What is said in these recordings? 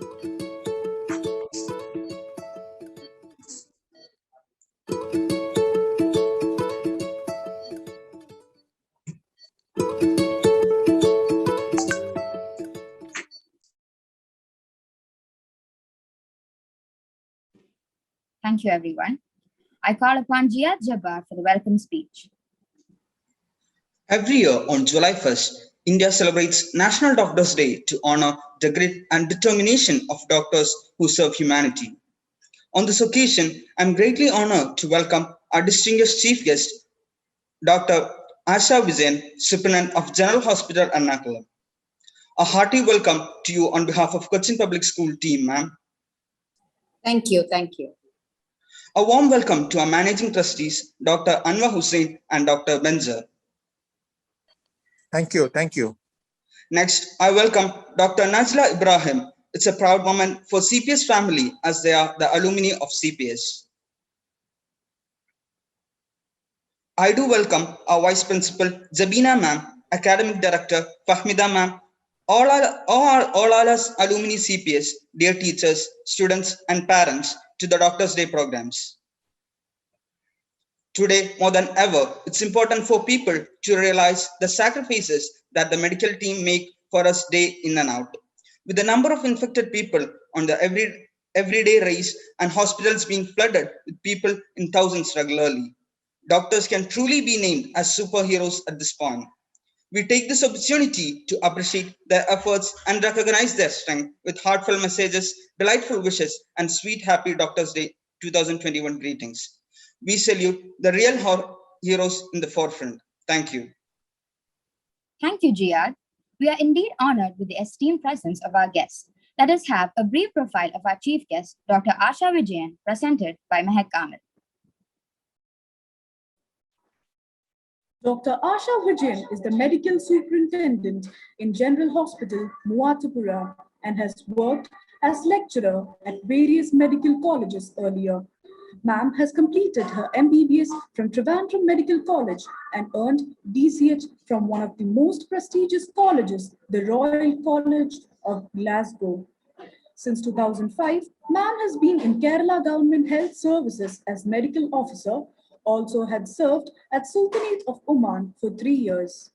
Thank you, everyone. I call upon Jia Jabbar for the welcome speech. Every year on July 1st, India celebrates National Doctors' Day to honor the grit and determination of doctors who serve humanity. On this occasion, I am greatly honored to welcome our distinguished chief guest, Dr. Asha Vijayan, Superintendent of General Hospital, Ernakulam. A hearty welcome to you on behalf of Cochin Public School team, ma'am. Thank you, thank you. A warm welcome to our managing trustees, Dr. Anwar Hussain and Dr. Benzer. Thank you, thank you. Next, I welcome Dr. Najla Ibrahim. It's a proud moment for CPS family as they are the alumni of CPS. I do welcome our Vice Principal, Zabina ma'am, Academic Director, Fahmida ma'am, all our alumni CPS, dear teachers, students, and parents to the Doctors' Day programs. Today, more than ever, it's important for people to realize the sacrifices that the medical team make for us day in and out. With the number of infected people on the everyday rise and hospitals being flooded with people in thousands regularly, doctors can truly be named as superheroes at this point. We take this opportunity to appreciate their efforts and recognize their strength with heartfelt messages, delightful wishes, and sweet happy Doctors' Day 2021 greetings. We salute the real heroes in the forefront. Thank you. Thank you, Jia. We are indeed honored with the esteemed presence of our guests. Let us have a brief profile of our chief guest, Dr. Asha Vijayan, presented by Mehak Kamil. Dr. Asha Vijayan is the medical superintendent in General Hospital, Muatupura, and has worked as lecturer at various medical colleges earlier. Ma'am has completed her MBBS from Trivandrum Medical College and earned DCH from one of the most prestigious colleges, the Royal College of Glasgow. Since 2005, Ma'am has been in Kerala Government Health Services as medical officer, also had served at Sultanate of Oman for 3 years.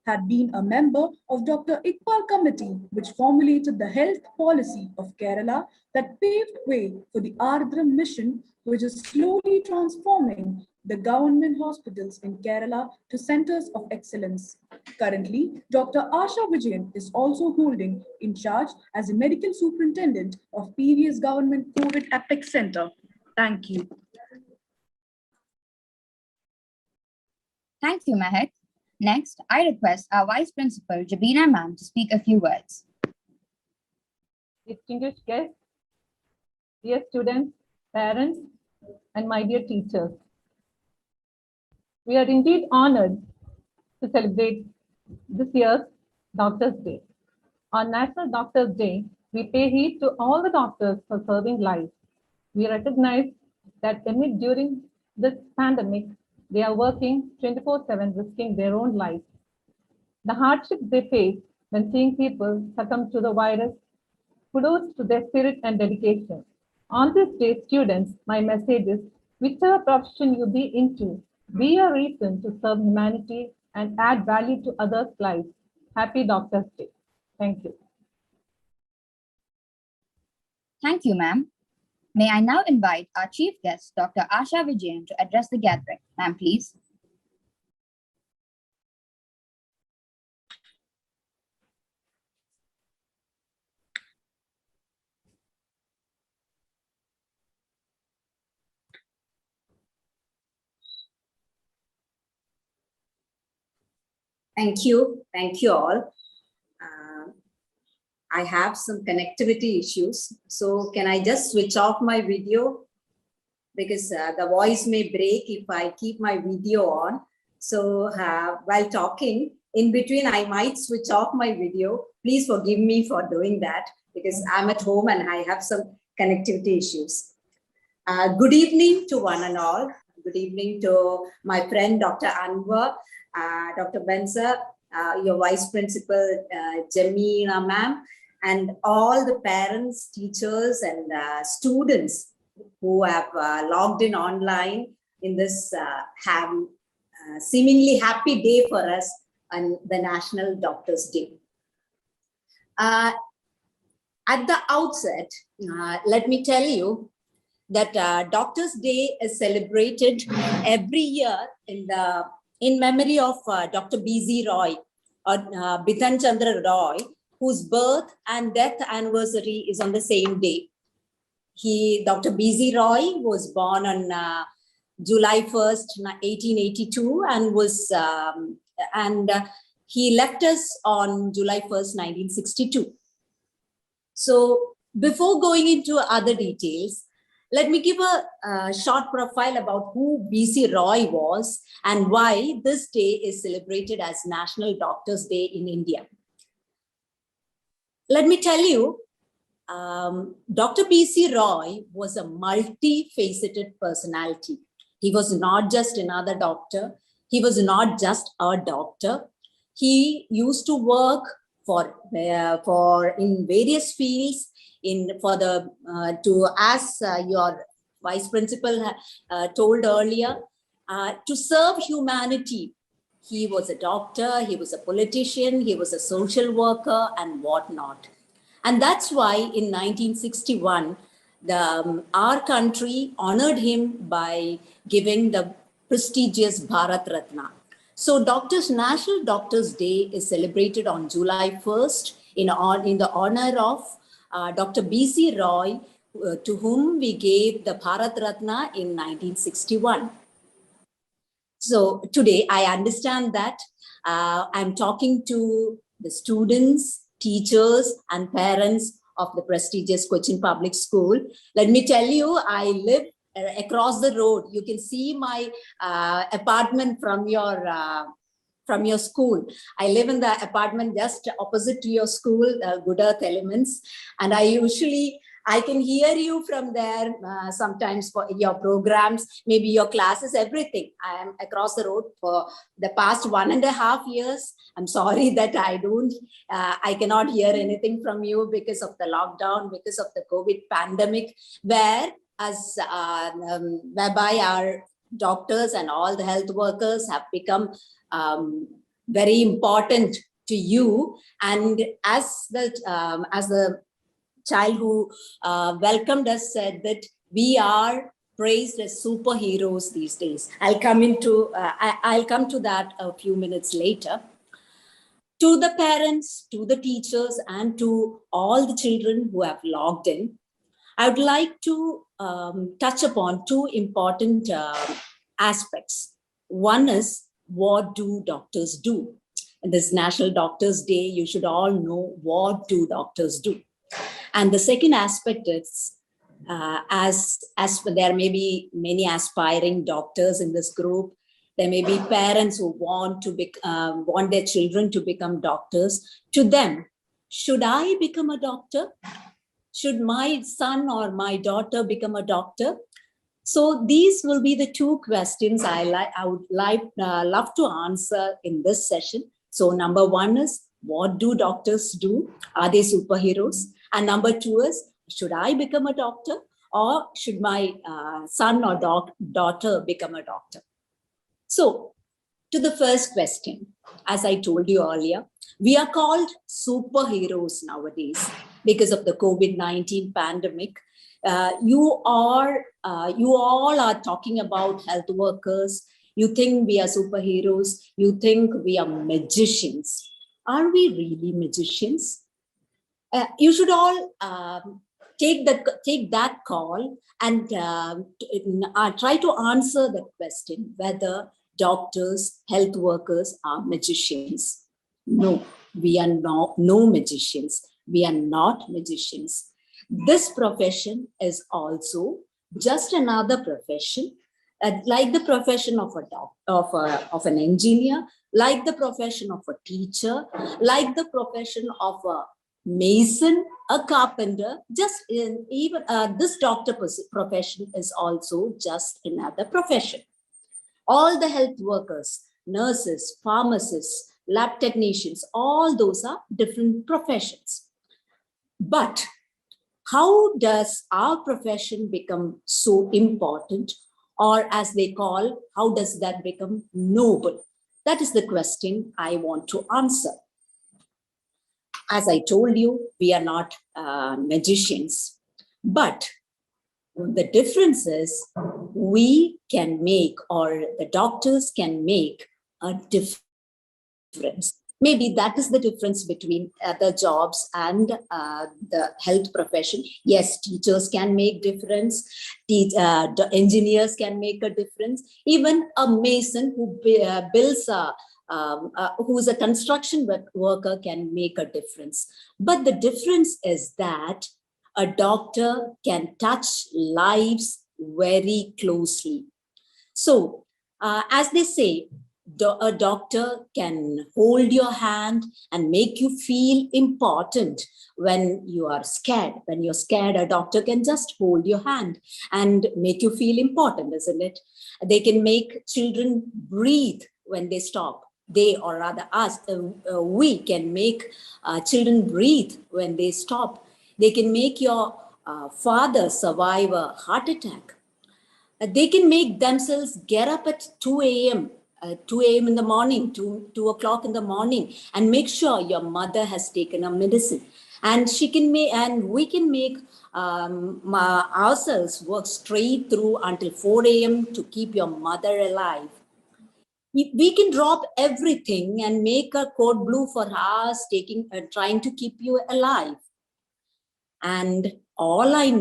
Had been a member of Dr. Iqbal Committee, which formulated the health policy of Kerala that paved way for the Ardhram mission, which is slowly transforming the government hospitals in Kerala to centers of excellence. Currently, Dr. Asha Vijayan is also holding in charge as a medical superintendent of PVS Government COVID Apex Center. Thank you. Thank you, Mehak. Next, I request our Vice Principal, Jabina ma'am, to speak a few words. Distinguished guests, dear students, parents, and my dear teachers. We are indeed honored to celebrate this year's Doctors' Day. On National Doctors' Day, we pay heed to all the doctors for serving lives. We recognize that during this pandemic, they are working 24/7, risking their own lives. The hardships they face when seeing people succumb to the virus, kudos to their spirit and dedication. On this day, students, my message is, whichever profession you be into, be a reason to serve humanity and add value to others' lives. Happy Doctors' Day. Thank you. Thank you, ma'am. May I now invite our chief guest, Dr. Asha Vijayan, to address the gathering. Ma'am, please. Thank you all. I have some connectivity issues, so can I just switch off my video? Because the voice may break if I keep my video on. So while talking, in between, I might switch off my video. Please forgive me for doing that because I'm at home and I have some connectivity issues. Good evening to one and all. Good evening to my friend, Dr. Anwar, Dr. Benzer, your Vice Principal, Jamila ma'am, and all the parents, teachers, and students who have logged in online in this have seemingly happy day for us on the National Doctors' Day. At the outset, let me tell you that Doctors' Day is celebrated every year in memory of Dr. B.Z. Roy, or Bidhan Chandra Roy, whose birth and death anniversary is on the same day. Dr. B.Z. Roy was born on July 1st, 1882, and he left us on July 1st, 1962. So before going into other details, let me give a short profile about who B.C. Roy was and why this day is celebrated as National Doctors' Day in India. Let me tell you, Dr. B.C. Roy was a multifaceted personality. He was not just another doctor. He was not just a doctor. He used to work for in various fields as your vice principal told earlier, to serve humanity. He was a doctor, he was a politician, he was a social worker and whatnot. And that's why in 1961, our country honored him by giving the prestigious Bharat Ratna. So National Doctors' Day is celebrated on July 1st in the honor of Dr. B.C. Roy, to whom we gave the Bharat Ratna in 1961. So today I understand that I'm talking to the students, teachers, and parents of the prestigious Cochin Public School. Let me tell you, I live across the road. You can see my apartment from your school. I live in the apartment just opposite to your school, Good Earth Elements, and I can hear you from there sometimes for your programs, maybe your classes, everything. I am across the road for the past 1.5 years. I'm sorry that I cannot hear anything from you because of the lockdown, because of the COVID pandemic, whereby our doctors and all the health workers have become very important to you. And as the child who welcomed us said that we are praised as superheroes these days. I'll come to that a few minutes later. To the parents, to the teachers, and to all the children who have logged in, I would like to touch upon two important aspects. One is, what do doctors do? In this National Doctors' Day, you should all know, what do doctors do? And the second aspect is, as there may be many aspiring doctors in this group, there may be parents who want their children to become doctors. To them, should I become a doctor? Should my son or my daughter become a doctor? So these will be the two questions I would love to answer in this session. So number one is, what do doctors do? Are they superheroes? And number two is, should I become a doctor, or should my son or daughter become a doctor? So to the first question, as I told you earlier, we are called superheroes nowadays because of the COVID-19 pandemic. You all are talking about health workers. You think we are superheroes. You think we are magicians. Are we really magicians? You should all take that call and try to answer the question whether doctors, health workers are magicians. No, we are no magicians. We are not magicians. This profession is also just another profession, like the profession of an engineer, like the profession of a teacher, like the profession of a mason, a carpenter. This doctor profession is also just another profession. All the health workers, nurses, pharmacists, lab technicians, all those are different professions. But how does our profession become so important, or as they call, how does that become noble? That is the question I want to answer. As I told you, we are not magicians, but the difference is we can make, or the doctors can make a difference. Maybe that is the difference between other jobs and the health profession. Yes, teachers can make difference. The engineers can make a difference. Even a mason who builds who is a construction worker can make a difference. But the difference is that a doctor can touch lives very closely. So, as they say, a doctor can hold your hand and make you feel important when you are scared. When you're scared, a doctor can just hold your hand and make you feel important, isn't it? They can make children breathe when they stop. They, or rather us, we can make children breathe when they stop. They can make your father survive a heart attack. They can make themselves get up at 2 a.m. 2 a.m. in the morning, 2 o'clock in the morning, and make sure your mother has taken a medicine. And she can make, and we can make ourselves work straight through until 4 a.m. to keep your mother alive. We can drop everything and make a code blue for hours, trying to keep you alive. And all we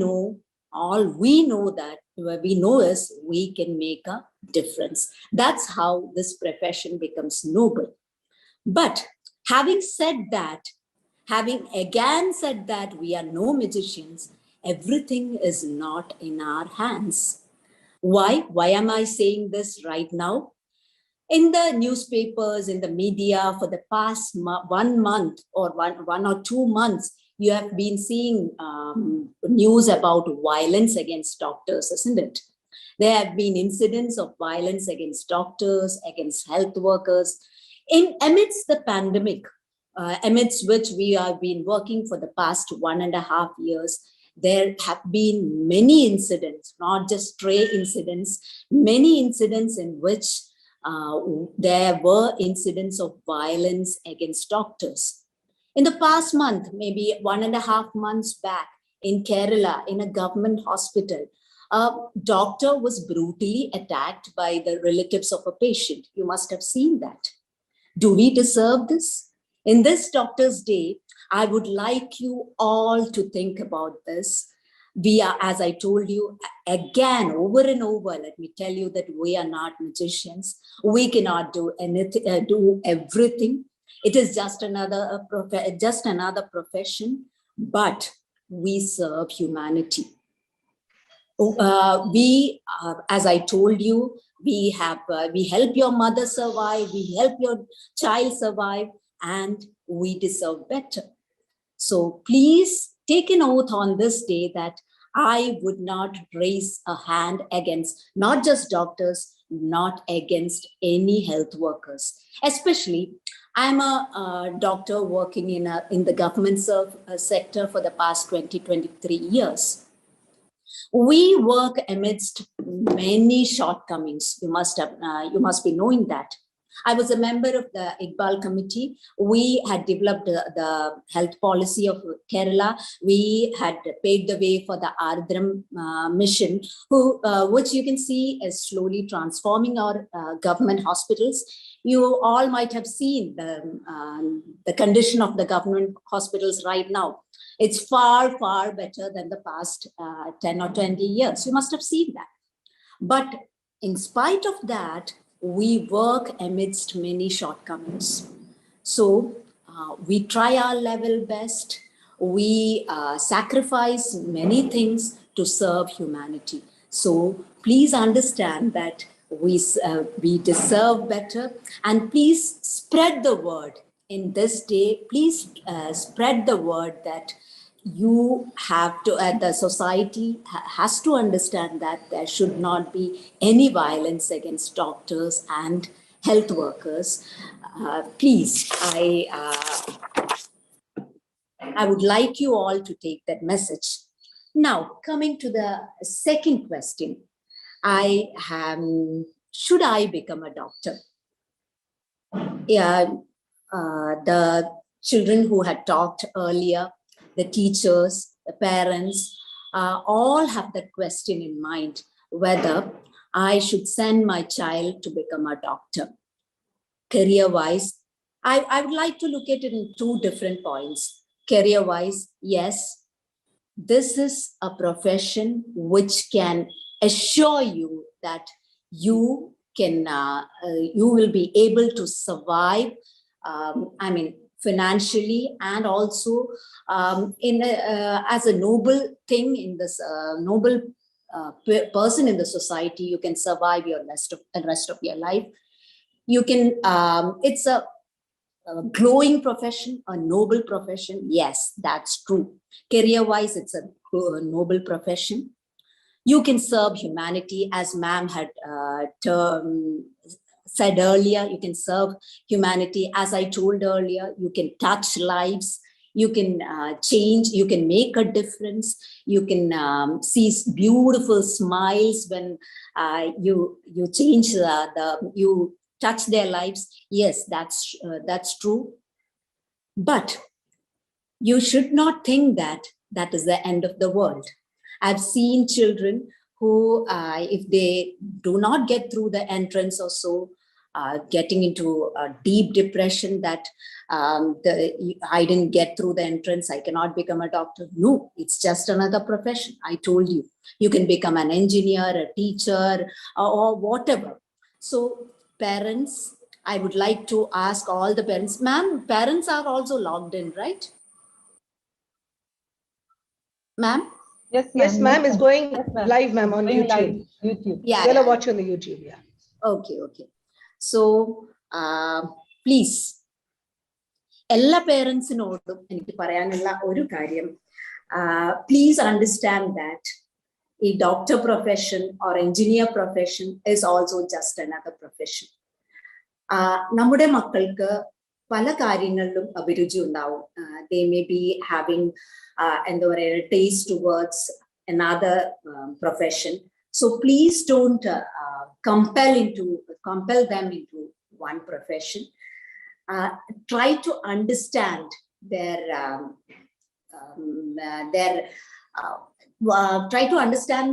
know is we can make a difference. That's how this profession becomes noble. But having again said that we are no magicians, everything is not in our hands. Why? Why am I saying this right now? In the newspapers, in the media, for the past 1 month or one or 2 months, you have been seeing news about violence against doctors, isn't it? There have been incidents of violence against doctors, against health workers. Amidst the pandemic, amidst which we have been working for the past 1.5 years, there have been many incidents, not just stray incidents, many incidents in which there were incidents of violence against doctors. In the past month, maybe 1.5 months back, in Kerala, in a government hospital, a doctor was brutally attacked by the relatives of a patient. You must have seen that. Do we deserve this? In this Doctor's Day, I would like you all to think about this. We are, as I told you again, over and over, let me tell you that we are not magicians. We cannot do anything, do everything. It is just another profession, but we serve humanity. As I told you, we help your mother survive, we help your child survive, and we deserve better. So please take an oath on this day that I would not raise a hand against not just doctors, not against any health workers. Especially, I'm a doctor working in the government sector for the past 23 years. We work amidst many shortcomings. You must be knowing that. I was a member of the Iqbal committee. We had developed the health policy of Kerala. We had paved the way for the Ardram mission, which you can see is slowly transforming our government hospitals. You all might have seen the condition of the government hospitals right now. It's far, far better than the past 10 or 20 years. You must have seen that. But in spite of that, we work amidst many shortcomings. So we try our level best. We sacrifice many things to serve humanity. So please understand that we deserve better, and please spread the word in this day. Please spread the word that you have to, the society has to understand that there should not be any violence against doctors and health workers. Please, I would like you all to take that message. Now, coming to the second question, should I become a doctor? Yeah, the children who had talked earlier, the teachers, the parents, all have that question in mind, whether I should send my child to become a doctor. Career-wise, I would like to look at it in two different points. Career-wise, yes, this is a profession which can assure you that you will be able to survive, financially, and also as a noble thing in this noble person in the society. You can survive your rest of your life. You can, it's a glowing profession, a noble profession. Yes, that's true. Career-wise, it's a noble profession. You can serve humanity, as ma'am had said earlier. You can serve humanity. As I told earlier, you can touch lives. You can change. You can make a difference. You can see beautiful smiles when you change you touch their lives. Yes, that's true. But you should not think that that is the end of the world. I've seen children who, if they do not get through the entrance or so, getting into a deep depression that I didn't get through the entrance, I cannot become a doctor. No, it's just another profession. I told you, you can become an engineer, a teacher, or whatever. So parents, I would like to ask all the parents, ma'am, parents are also logged in, right? Ma'am? Yes, ma'am. Yes, ma'am, is going Yes, ma'am. live, ma'am, on Going YouTube. live, YouTube. Yeah. They'll yeah. watch on the YouTube, yeah. Okay. So, please, എല്ലാ പേരൻസിനോടും എനിക്ക് പറയാനുള്ള ഒരു കാര്യം, please understand that a doctor profession or engineer profession is also just another profession. നമ്മുടെ മക്കൾക്ക് പല കാര്യങ്ങളിലും അഭിരുചി ഉണ്ടാവും. They may be having എന്താ പറയുക, taste towards another profession. So please don't compel them into one profession. Try to understand try to understand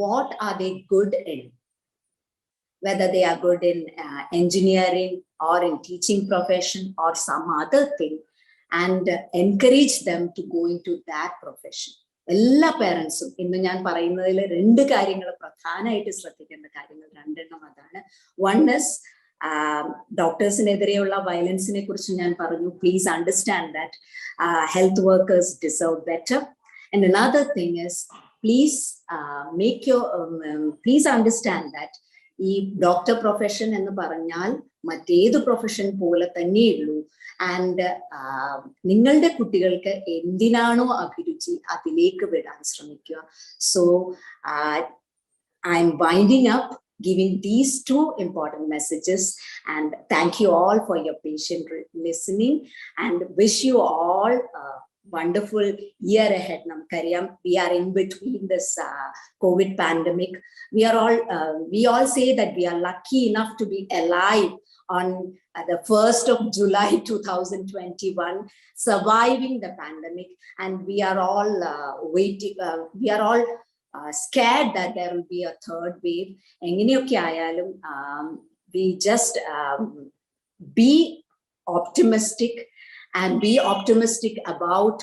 what are they good in, whether they are good in engineering or in teaching profession or some other thing, and encourage them to go into that profession. എല്ലാ പേരൻസും ഇന്ന് ഞാൻ പറയുന്നതിൽ രണ്ട് കാര്യങ്ങൾ പ്രധാനമായിട്ട് ശ്രദ്ധിക്കേണ്ട കാര്യങ്ങൾ രണ്ടെണ്ണം അതാണ്. വൺ ഇസ് ഡോക്ടേഴ്സിനെതിരെയുള്ള വയലൻസിനെ കുറിച്ച് ഞാൻ പറഞ്ഞു. Please understand that health workers deserve better. And another thing is please understand that ഈ ഡോക്ടർ പ്രൊഫഷൻ എന്ന് പറഞ്ഞാൽ മറ്റേത് പ്രൊഫഷൻ പോലെ തന്നെയുള്ളൂ. ആൻഡ് നിങ്ങളുടെ കുട്ടികൾക്ക് എന്തിനാണോ അഭിരുചി അതിലേക്ക് വിടാൻ ശ്രമിക്കുക. So I M winding up giving these two important messages, and thank you all for your patient listening, and wish you all a wonderful year ahead. Namkariyam, we are in between this COVID pandemic. We all say that we are lucky enough to be alive on the 1st of July 2021, surviving the pandemic, and we are all waiting. We are all scared that there will be a third wave. We just be optimistic and be optimistic about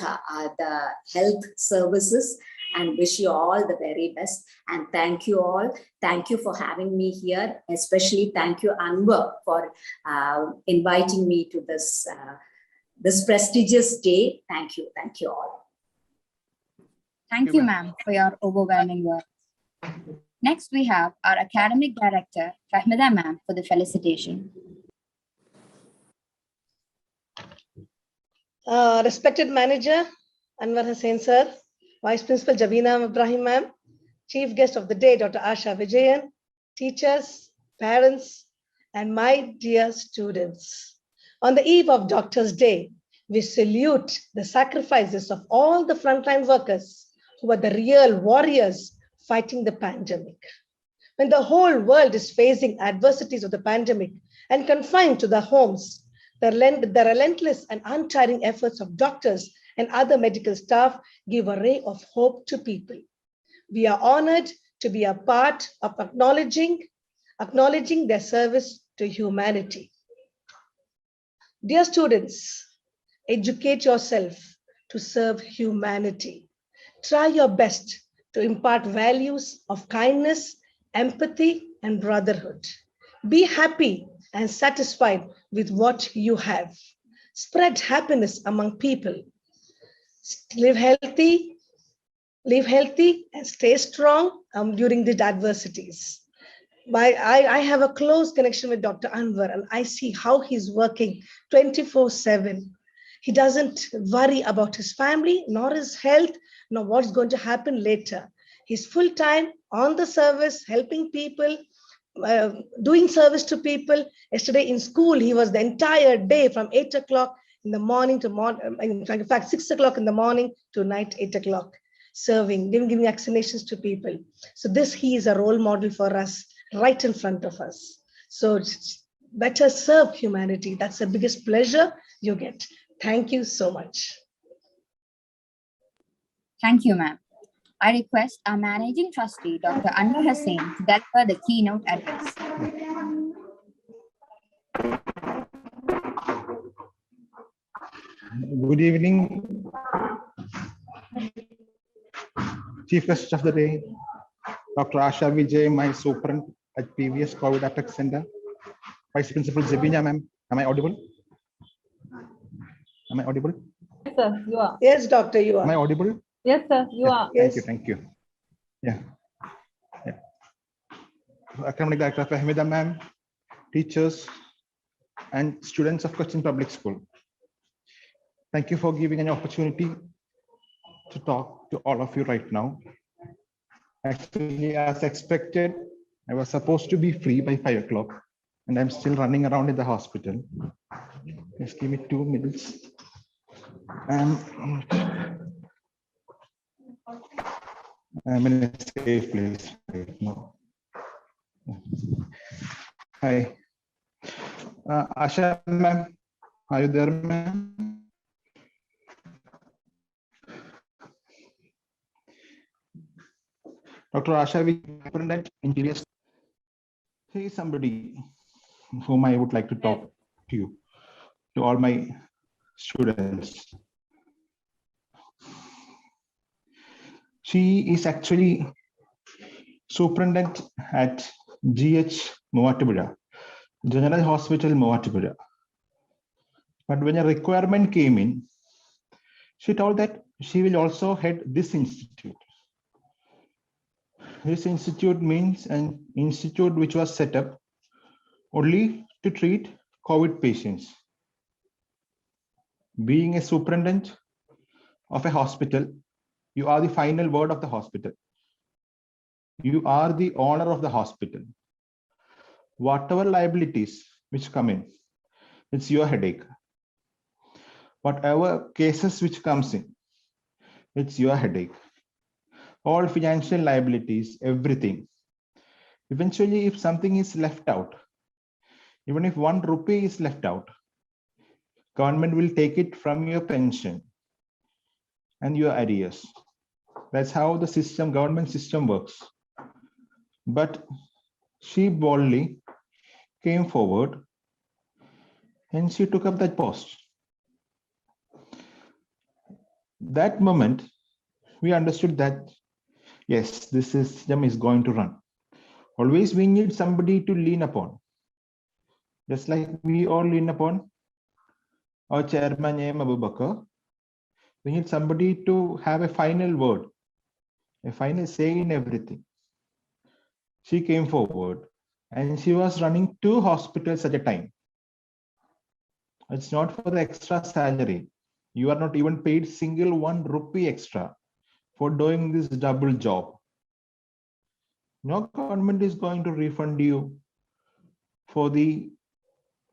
the health services, and wish you all the very best. And thank you all. Thank you for having me here. Especially thank you, Anwar, for inviting me to this prestigious day. Thank you all. Thank you, ma'am, for your overwhelming work. Next, we have our Academic Director, Fahmida ma'am, for the felicitation. Respected Manager Anwar Hussain sir, Vice Principal Jabina Ibrahim ma'am, Chief Guest of the Day Dr. Asha Vijayan, teachers, parents, and my dear students. On the eve of Doctor's Day, We salute the sacrifices of all the frontline workers who are the real warriors fighting the pandemic. When the whole world is facing adversities of the pandemic and confined to their homes, the relentless and untiring efforts of doctors and other medical staff give a ray of hope to people. We are honored to be a part of acknowledging their service to humanity. Dear students, educate yourself to serve humanity. Try your best to impart values of kindness, empathy, and brotherhood. Be happy and satisfied with what you have. Spread happiness among people. Live healthy and stay strong during these adversities. I have a close connection with Dr. Anwar, and I see how he's working 24/7. He doesn't worry about his family, nor his health, nor what's going to happen later. He's full-time on the service, helping people, doing service to people. Yesterday in school, he was the entire day from 8 o'clock in the morning to in fact, 6 o'clock in the morning to night 8 o'clock, serving, giving vaccinations to people. So he is a role model for us right in front of us. So better serve humanity. That's the biggest pleasure you get. Thank you so much. Thank you, ma'am. I request our managing trustee, Dr. Anwar Hussain, to deliver the keynote address. Good evening, Chief Guest of the Day, Dr. Asha Vijay, my superintendent at PVS COVID Apex Center, Vice Principal Zabina, ma'am. Am I audible? Am I audible? Yes, sir, you are. Yes, doctor, you Am I are. audible? Yes, sir, you are. Yes. Thank you. Yeah. Academic Director of Ahmeda, ma'am, teachers, and students of Cochin Public School. Thank you for giving an opportunity to talk to all of you right now. Actually, as expected, I was supposed to be free by 5 o'clock, and I'm still running around in the hospital. Just give me 2 minutes. I'm in a safe place right now. Hi. Asha, ma'am, are you there, ma'am? Dr. Asha, superintendent interior. He is somebody whom I would like to talk to you, to all my students. She is actually superintendent at GH Movatupuzha, General Hospital Movatupuzha. But when a requirement came in, she told that she will also head this institute. This institute means an institute which was set up only to treat COVID patients. Being a superintendent of a hospital, you are the final word of the hospital. You are the owner of the hospital. Whatever liabilities which come in, it's your headache. Whatever cases which comes in, it's your headache. All financial liabilities, everything. Eventually, if something is left out, even if 1 rupee is left out, government will take it from your pension and your arrears. That's how the system, government system works. But she boldly came forward and she took up that post. That moment, we understood that, yes, this system is going to run. Always we need somebody to lean upon. Just like we all lean upon our chairman, A.M. Abubakar, we need somebody to have a final word, a final say in everything. She came forward and she was running 2 hospitals at a time. It's not for the extra salary. You are not even paid single 1 rupee extra for doing this double job. No government is going to refund you for the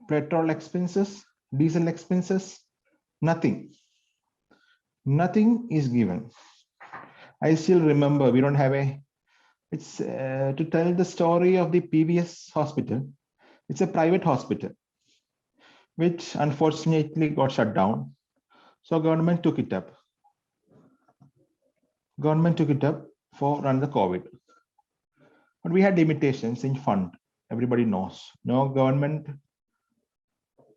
petrol expenses, diesel expenses, Nothing. Nothing is given. I still remember, we don't have a, it's to tell the story of the PVS hospital. It's a private hospital, which unfortunately got shut down. So government took it up. Government took it up for run the COVID. But we had limitations in fund. Everybody knows. No government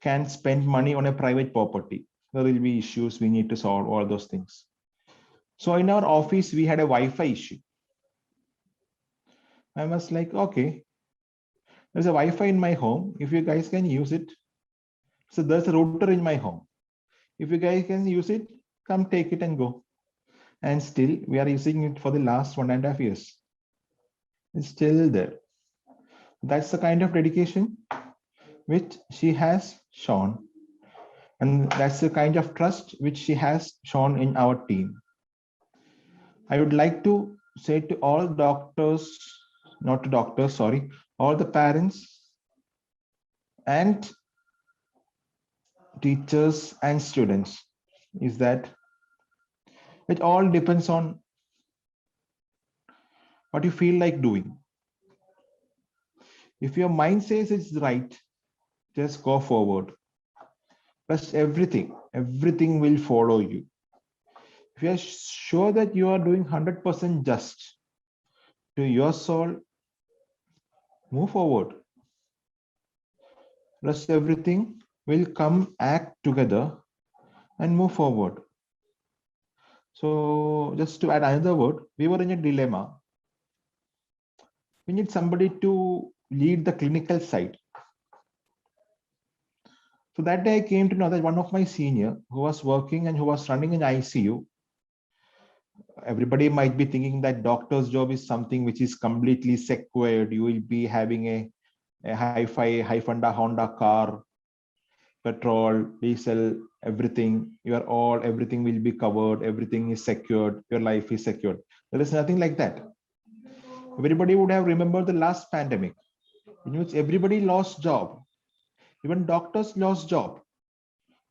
can spend money on a private property. There will be issues we need to solve, all those things. So in our office, we had a Wi-Fi issue. I was like, okay, there's a Wi-Fi in my home. If you guys can use it. So there's a router in my home. If you guys can use it, come take it and go. And still we are using it for the last 1.5 years. It's still there. That's the kind of dedication which she has shown. And that's the kind of trust which she has shown in our team. I would like to say to all doctors, not to doctors, sorry, all the parents and teachers and students is that it all depends on what you feel like doing. If your mind says it's right, just go forward. Plus everything will follow you. If you are sure that you are doing 100% just to your soul, move forward. Rest everything will come, act together and move forward. So just to add another word, we were in a dilemma. We need somebody to lead the clinical side. So that day I came to know that one of my senior who was working and who was running an ICU, everybody might be thinking that doctor's job is something which is completely secured. You will be having a hi-fi, Honda car, petrol, diesel, everything. Everything will be covered. Everything is secured. Your life is secured. There is nothing like that. Everybody would have remembered the last pandemic in which everybody lost job. Even doctors lost job.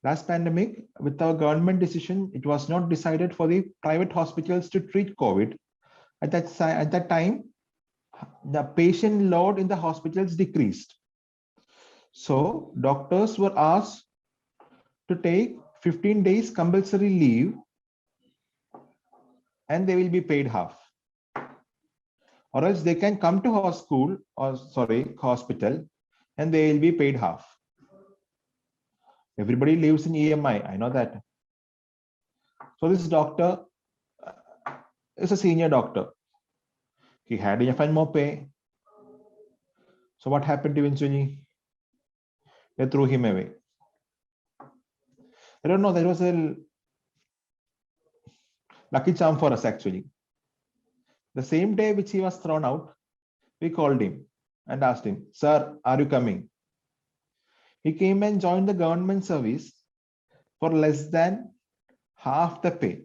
Last pandemic, with our government decision, it was not decided for the private hospitals to treat COVID. At that time, the patient load in the hospitals decreased. So doctors were asked to take 15 days compulsory leave and they will be paid half. Or else they can come to hospital and they will be paid half. Everybody lives in EMI, I know that. So this doctor is a senior doctor. He had enough and more pay. So what happened eventually? They threw him away. I don't know, that was a lucky charm for us actually. The same day which he was thrown out, we called him and asked him, "Sir, are you coming?" He came and joined the government service for less than half the pay.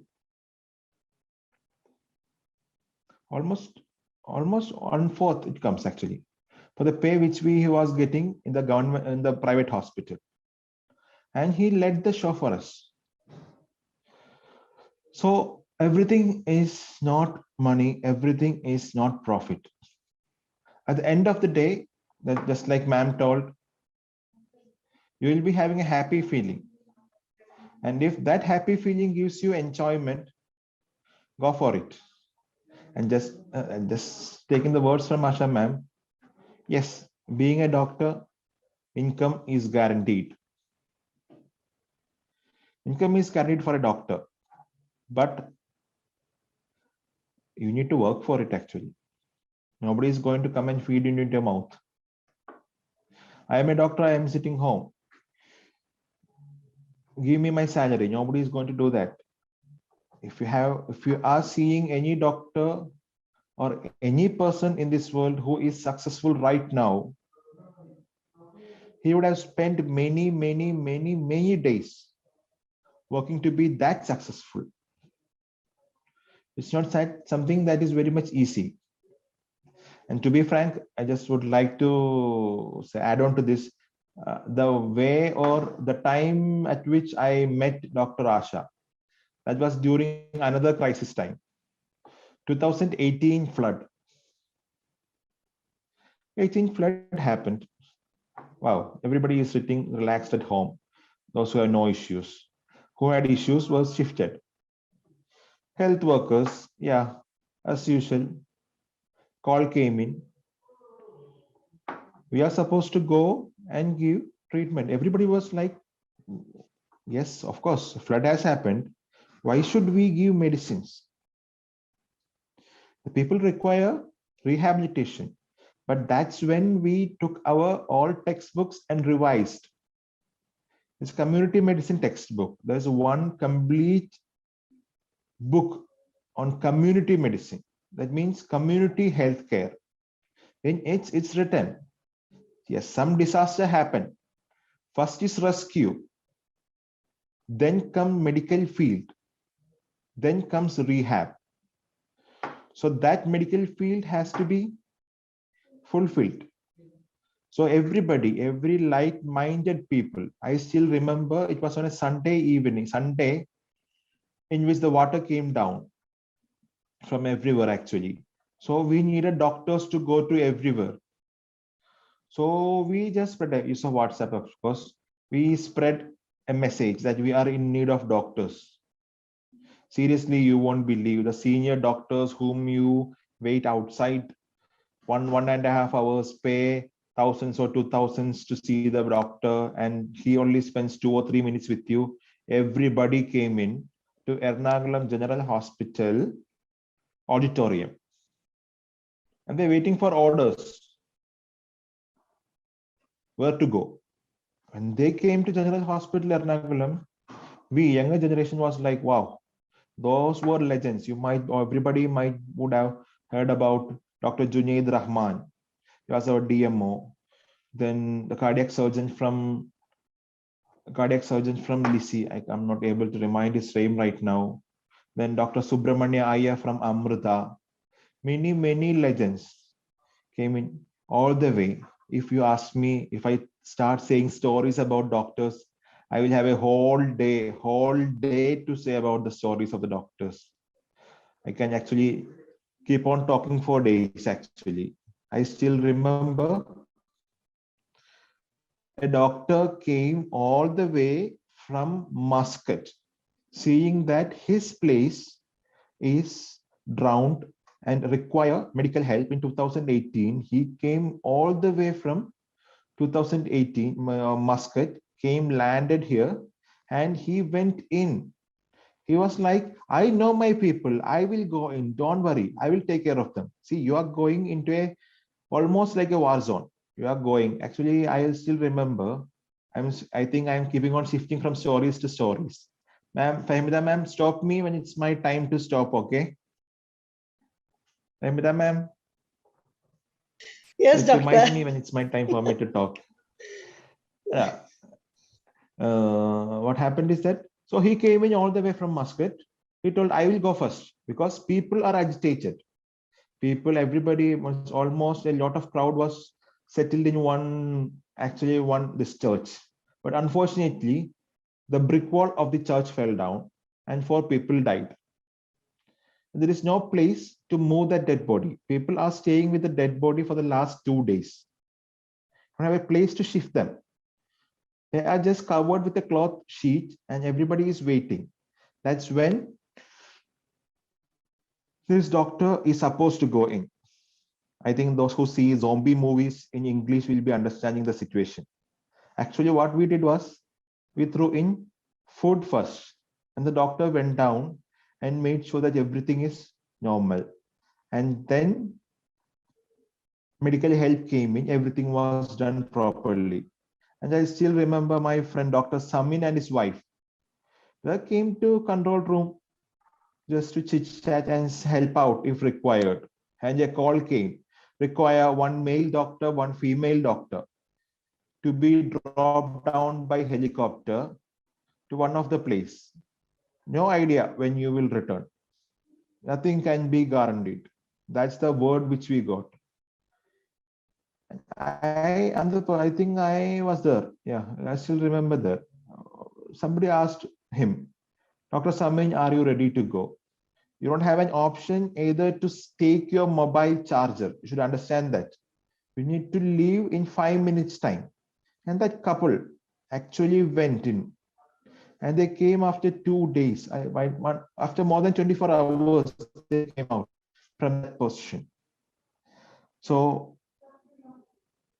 Almost 1/4 it comes actually for the pay which he was getting in the government, in the private hospital. And he led the show for us. So everything is not money, everything is not profit. At the end of the day, that just like ma'am told, you will be having a happy feeling. And if that happy feeling gives you enjoyment, go for it. And just taking the words from Asha ma'am, yes, being a doctor, income is guaranteed. Income is guaranteed for a doctor, but you need to work for it actually. Nobody is going to come and feed into your mouth. I am a doctor, I am sitting home. Give me my salary. Nobody is going to do that. If you are seeing any doctor or any person in this world who is successful right now, he would have spent many days working to be that successful. It's not something that is very much easy. And to be frank, I just would like to say, add on to this, the way or the time at which I met Dr. Asha. That was during another crisis time, 2018 flood. 18 flood happened. Wow, everybody is sitting relaxed at home. Those who have no issues. Who had issues was shifted. Health workers, yeah, as usual, call came in. We are supposed to go and give treatment. Everybody was like, yes, of course, flood has happened. Why should we give medicines? The people require rehabilitation. But that's when we took our all textbooks and revised. It's community medicine textbook. There's one complete book on community medicine. That means community healthcare. In it's written, yes, some disaster happened. First is rescue. Then come medical field. Then comes rehab. So that medical field has to be fulfilled. So everybody, every like-minded people, I still remember it was on a Sunday evening, Sunday, in which the water came down from everywhere actually. So we needed doctors to go to everywhere. So we just spread a use of WhatsApp, of course. We spread a message that we are in need of doctors. Seriously, you won't believe the senior doctors whom you wait outside 1.5 hours, pay thousands or 2,000s to see the doctor, and he only spends 2 or 3 minutes with you. Everybody came in to Ernakulam General Hospital auditorium, and they're waiting for orders where to go. When they came to General Hospital Ernakulam, we younger generation was like, wow, those were legends. You might, or everybody would have heard about Dr. Junaid Rahman. He was our DMO. Then the cardiac surgeon from LISI. I'm not able to remind his name right now. Then Dr. Subramania Iyer from Amrita. Many legends came in all the way. If you ask me, if I start saying stories about doctors, I will have a whole day to say about the stories of the doctors. I can actually keep on talking for days actually. I still remember a doctor came all the way from Muscat, seeing that his place is drowned and require medical help in 2018. He came all the way from 2018, Muscat, landed here, and he went in. He was like, I know my people, I will go in, don't worry, I will take care of them. See, you are going into a almost like a war zone. You are going. Actually, I still remember. I think I'm keeping on shifting from stories to stories. Ma'am, Fahmida ma'am, stop me when it's my time to stop, okay? Fahmida ma'am. Yes, Remind doctor. me when it's my time for me to talk. Yeah. What happened is that, so he came in all the way from Muscat. He told, I will go first because people are agitated. People, everybody was almost, a lot of crowd was settled in this church. But unfortunately, the brick wall of the church fell down and 4 people died. There is no place to move that dead body. People are staying with the dead body for the last 2 days. Don't have a place to shift them. They are just covered with a cloth sheet and everybody is waiting. That's when this doctor is supposed to go in. I think those who see zombie movies in English will be understanding the situation. Actually, what we did was we threw in food first, and the doctor went down and made sure that everything is normal. And then medical help came in, everything was done properly. And I still remember my friend Dr. Samin and his wife. They came to control room just to chit chat and help out if required. And a call came, require 1 male doctor, 1 female doctor to be dropped down by helicopter to one of the place. No idea when you will return. Nothing can be guaranteed. That's the word which we got. I think I was there. Yeah, I still remember that. Somebody asked him, Dr. Samin, are you ready to go? You don't have an option either to take your mobile charger. You should understand that. You need to leave in 5 minutes time. And that couple actually went in. And they came after 2 days. After more than 24 hours, they came out from that position. So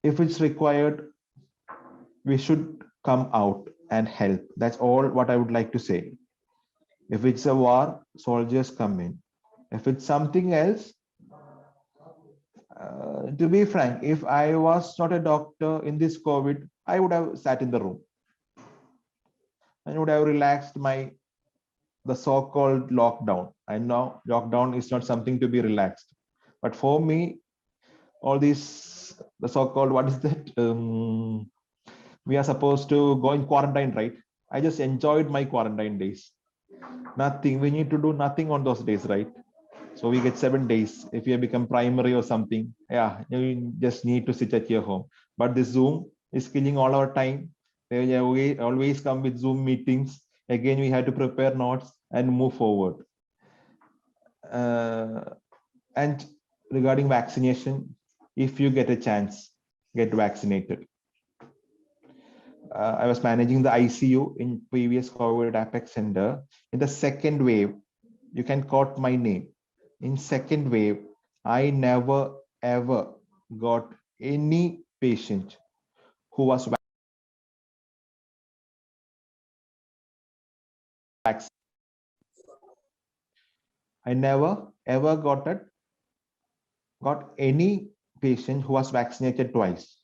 if it's required, we should come out and help. That's all what I would like to say. If it's a war, soldiers come in. If it's something else, to be frank, if I was not a doctor in this COVID, I would have sat in the room and would have relaxed the so-called lockdown. I know lockdown is not something to be relaxed, but for me, all these the so-called what is that? We are supposed to go in quarantine, right? I just enjoyed my quarantine days. Nothing. We need to do nothing on those days, right? So we get 7 days. If you become primary or something, yeah, you just need to sit at your home. But this Zoom is killing all our time. They always come with Zoom meetings. Again, we have to prepare notes and move forward. And regarding vaccination, if you get a chance, get vaccinated. I was managing the ICU in previous COVID Apex Center. In the second wave, you can quote my name. In second wave, I never ever got any patient who was vaccinated. I never ever got any patient who was vaccinated twice.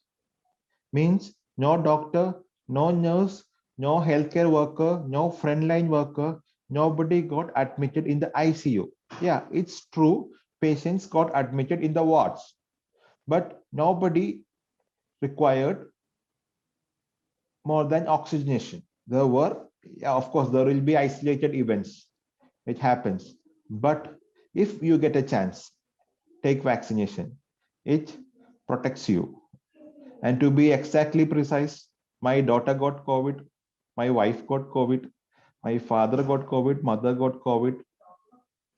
Means no doctor, no nurse, no healthcare worker, no frontline worker, nobody got admitted in the ICU. Yeah, it's true. Patients got admitted in the wards, but nobody required more than oxygenation. There were, yeah, of course, there will be isolated events. It happens. But if you get a chance, take vaccination. It protects you. And to be exactly precise, my daughter got COVID, my wife got COVID, my father got COVID, mother got COVID,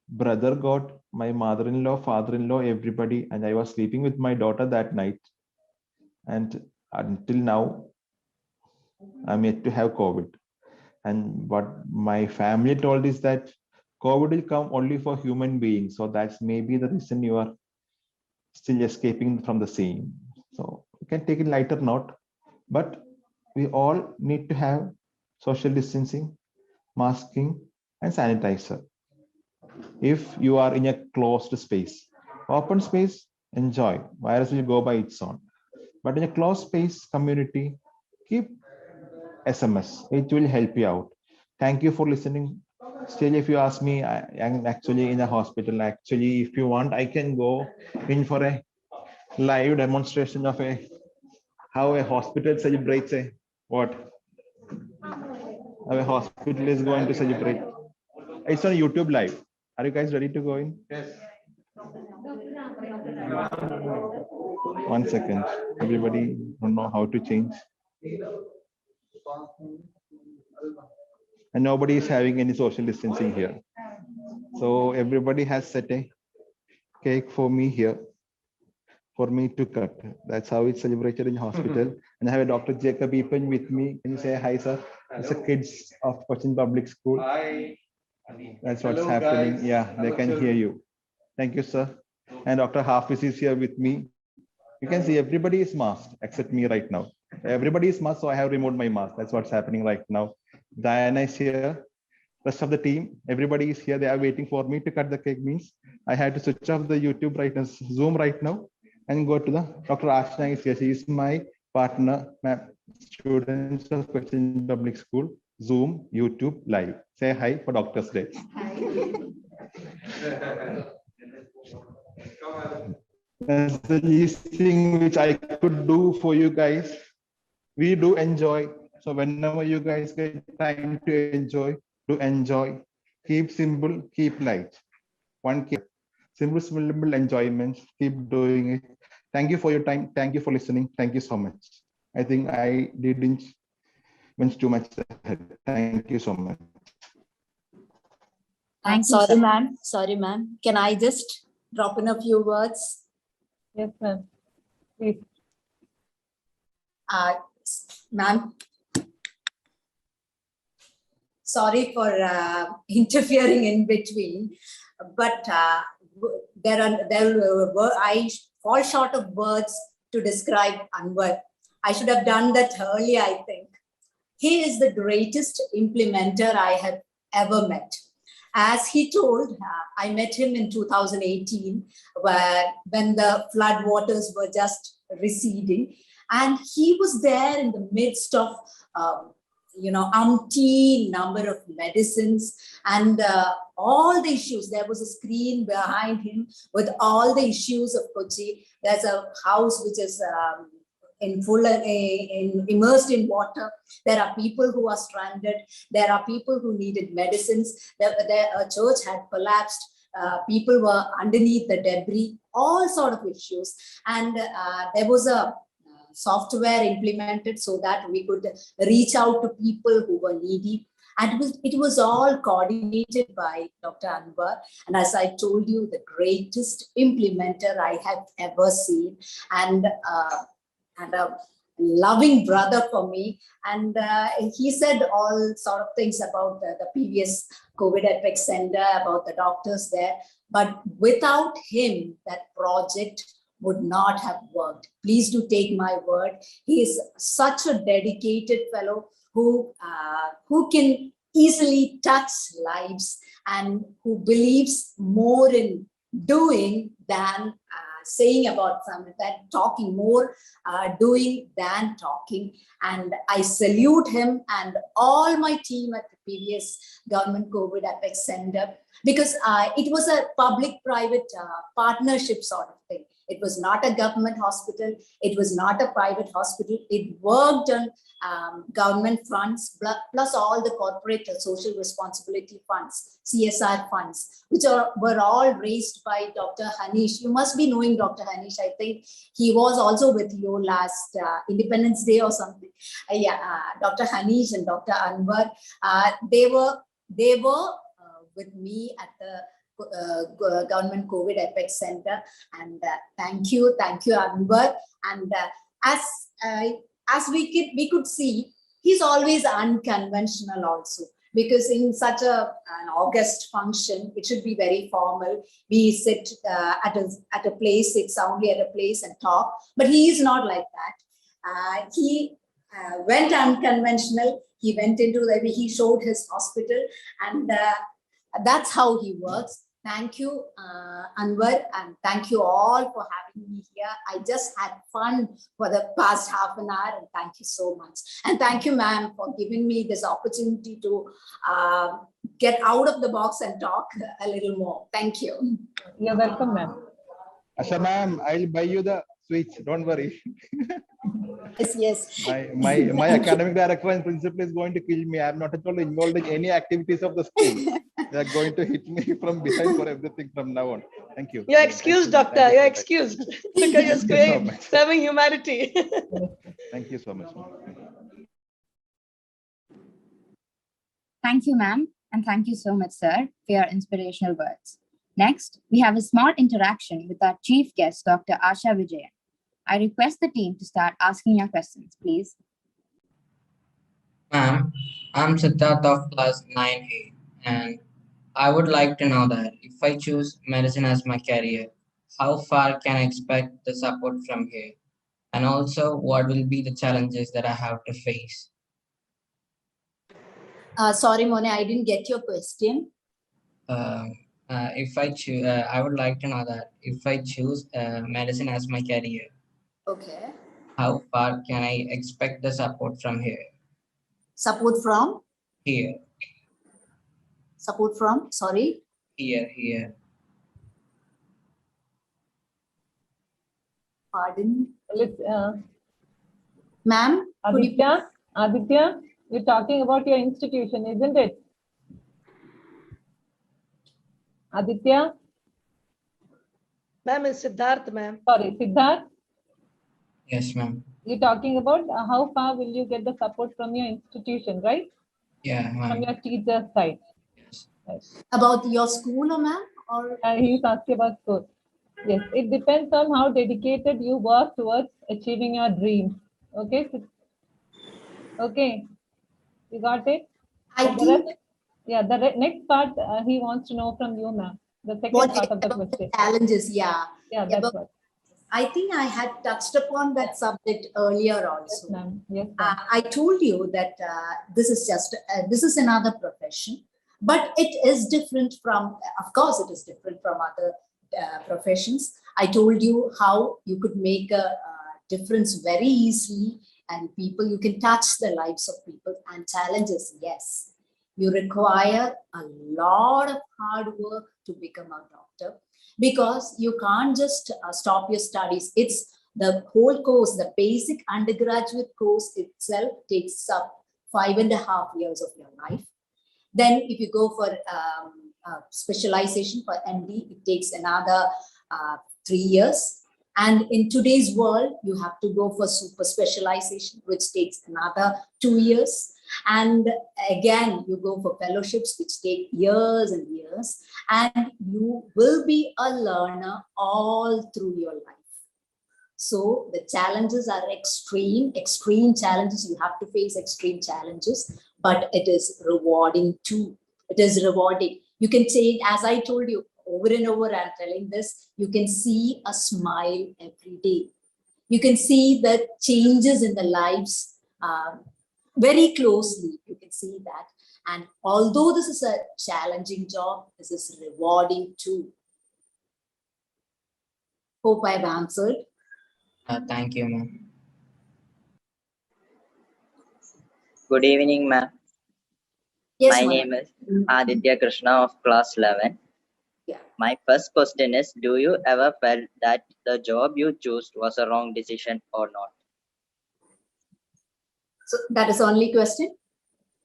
brother got, my mother-in-law, father-in-law, everybody. And I was sleeping with my daughter that night. And until now, I'm yet to have COVID. And what my family told is that COVID will come only for human beings. So that's maybe the reason you are still escaping from the same. So you can take it lighter note, but we all need to have social distancing, masking, and sanitizer. If you are in a closed space, open space, enjoy. Virus will go by its own. But in a closed space community, keep SMS. It will help you out. Thank you for listening. Still, if you ask me, I'm actually in a hospital. Actually, if you want, I can go in for a live demonstration of how a hospital celebrates how a hospital is going to celebrate. It's on YouTube live. Are you guys ready to go in? Yes. 1 second. Everybody don't know how to change. And nobody is having any social distancing here. So everybody has set a cake for me here, for me to cut. That's how it's celebrated in hospital. And I have a Dr. Jacob Epen with me. Can you say hi, sir? It's a kids of Cochin Public School. Hi. That's what's happening. Guys. Yeah, they can hear you. Thank you, sir. And Dr. Hafiz is here with me. You can see everybody is masked except me right now. Everybody is masked, so I have removed my mask. That's what's happening right now. Diana is here. Rest of the team, everybody is here. They are waiting for me to cut the cake. Means I had to switch off the YouTube right now, Zoom right now, and go to the Dr. Ashna is here. She is my partner, students of Cochin Public School, Zoom, YouTube, live. Say hi for Doctor's Day. That's the least thing which I could do for you guys. We do enjoy. So whenever you guys get time to enjoy, keep simple, keep light. One key, simple enjoyments, keep doing it. Thank you for your time. Thank you for listening. Thank you so much. I think I didn't went too much ahead. Thank you so much. Thank you, Sorry, sir. ma'am. Sorry, ma'am. Can I just drop in a few words? Yes, ma'am. Please. Ma'am, sorry for interfering in between, but I fall short of words to describe Anwar. I should have done that earlier, I think. He is the greatest implementer I have ever met. As he told, I met him in 2018, when the flood waters were just receding, and he was there in the midst of umpteen number of medicines and all the issues. There was a screen behind him with all the issues of Kochi. There's a house which is immersed in water. There are people who are stranded. There are people who needed medicines. A church had collapsed. People were underneath the debris, all sort of issues. And there was a software implemented so that we could reach out to people who were needy. And it was all coordinated by Dr. Anwar. And as I told you, the greatest implementer I have ever seen, and a loving brother for me. And he said all sort of things about the previous COVID Epic Center, about the doctors there. But without him, that project would not have worked. Please do take my word. He is such a dedicated fellow who can easily touch lives and who believes more in doing than saying about something, that talking more, doing than talking. And I salute him and all my team at the previous Government COVID Epic Center, because it was a public-private partnership sort of thing. It was not a government hospital. It was not a private hospital. It worked on government funds, plus all the corporate social responsibility funds, CSR funds, which were all raised by Dr. Hanish. You must be knowing Dr. Hanish. I think he was also with you last Independence Day or something. Dr. Hanish and Dr. Anwar, they were with me at the Government COVID Epic Center, and thank you, Anwar. And as we could see, he's always unconventional also, because in such an August function, it should be very formal. We sit at a place, sit soundly at a place and talk, but he is not like that. He went unconventional. He went into he showed his hospital, and that's how he works. Thank you, Anwar, and thank you all for having me here. I just had fun for the past half an hour, and thank you so much. And thank you, ma'am, for giving me this opportunity to get out of the box and talk a little more. Thank you. You're welcome, ma'am. Asha ma'am, I'll buy you the switch. Don't worry. Yes. My academic director and principal is going to kill me. I'm not at all involved in any activities of the school. They are going to hit me from behind for everything from now on. Thank you. You're excused, doctor. You're excused. Because you're serving humanity. Thank you so much. Thank you, ma'am, and thank you so much, sir, for your inspirational words. Next, we have a small interaction with our chief guest, Dr. Asha Vijayan. I request the team to start asking your questions, please. Ma'am, I'm Siddharth of class 9A, and I would like to know that if I choose medicine as my career, how far can I expect the support from here? And also, what will be the challenges that I have to face? Sorry, Mone, I didn't get your question. If I choose, I would like to know that if I choose medicine as my career, Okay. how far can I expect the support from here? Support from? Here. Support from? Sorry. Here. Pardon? Ma'am, Ma'am? Aditya, you're talking about your institution, isn't it? Aditya? Ma'am, is Siddharth, ma'am. Sorry, Siddharth. Yes, ma'am. You're talking about how far will you get the support from your institution, right? Yeah, From ma'am. your teacher's side. Yes. Right. About your school, ma'am? Or He's asking about school. Yes, it depends on how dedicated you work towards achieving your dreams. Okay. Okay. You got it? I And the think rest, yeah, the next part he wants to know from you, ma'am. The second what part of the about the question. challenges? Yeah. Yeah, that's About, what. I think I had touched upon that subject earlier Yes, also. ma'am. Yes, ma'am. I told you that this is another profession, but it is different from, of course, it is different from other professions. I told you how you could make a difference very easily, and people, you can touch the lives of people. And challenges, yes, you require a lot of hard work to become a doctor, because you can't just stop your studies. It's the whole course, the basic undergraduate course itself takes up 5.5 years of your life. Then if you go for specialization for MD, it takes another 3 years. And in today's world, you have to go for super specialization, which takes another 2 years. And again, you go for fellowships, which take years and years. And you will be a learner all through your life. So the challenges are extreme challenges. You have to face extreme challenges, but it is rewarding too. It is rewarding. You can take, as I told you over and over, I'm telling this, you can see a smile every day. You can see the changes in the lives very closely. You can see that. And although this is a challenging job, this is rewarding too. Hope I've answered. Thank you, ma'am. Good evening, ma'am. Yes, My Mona. name is Aditya Krishna of class 11. Yeah. My first question is, do you ever felt that the job you chose was a wrong decision or not? So that is only question?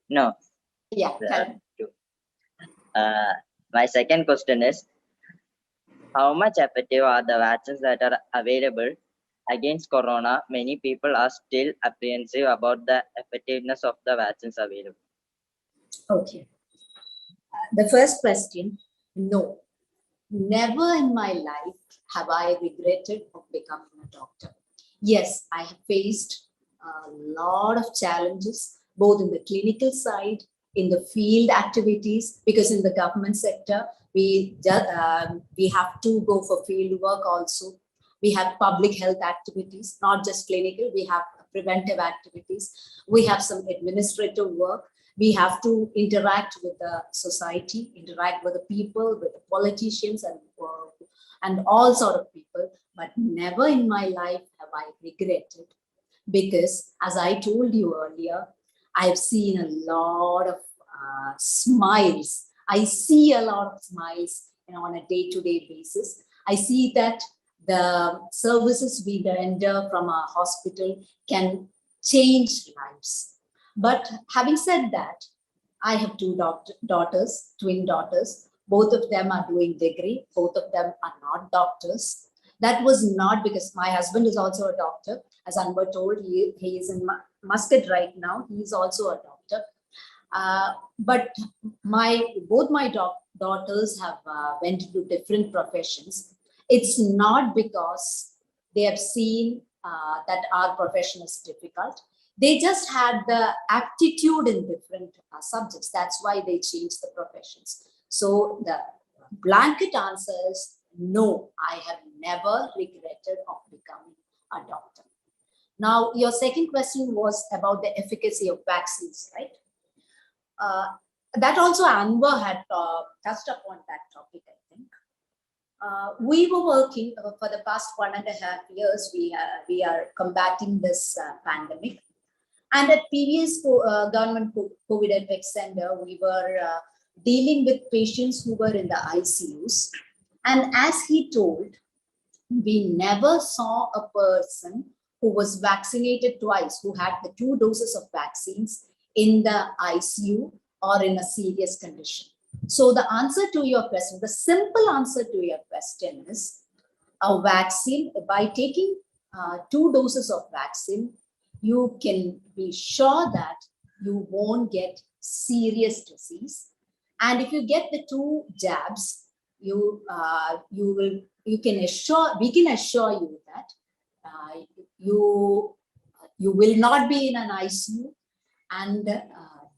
No. Yeah. My second question is, how much effective are the vaccines that are available against corona? Many people are still apprehensive about the effectiveness of the vaccines available. Okay. The first question, no. Never in my life have I regretted of becoming a doctor. Yes, I have faced a lot of challenges, both in the clinical side, in the field activities, because in the government sector, we have to go for field work also. We have public health activities, not just clinical, we have preventive activities. We have some administrative work. We have to interact with the society, interact with the people, with the politicians, and all sort of people. But never in my life have I regretted, because as I told you earlier, I've seen a lot of smiles. I see a lot of smiles, on a day-to-day basis. I see that the services we render from our hospital can change lives. But having said that, I have two daughters, twin daughters. Both of them are doing degree. Both of them are not doctors. That was not because my husband is also a doctor. As Anwar told, he is in Muscat right now. He is also a doctor. But both my daughters have went into different professions. It's not because they have seen that our profession is difficult. They just had the aptitude in different subjects. That's why they changed the professions. So the blanket answer is no, I have never regretted of becoming a doctor. Now, your second question was about the efficacy of vaccines, right? That also Anwar had touched upon that topic, I think. We were working for the past 1.5 years. We are combating this pandemic. And at previous government COVID Epic Center, we were dealing with patients who were in the ICUs. And as he told, we never saw a person who was vaccinated twice, who had the 2 doses of vaccines in the ICU or in a serious condition. So the answer to your question, the simple answer to your question is, a vaccine, by taking 2 doses of vaccine, you can be sure that you won't get serious disease. And if you get the 2 jabs, we can assure you that you will not be in an ICU and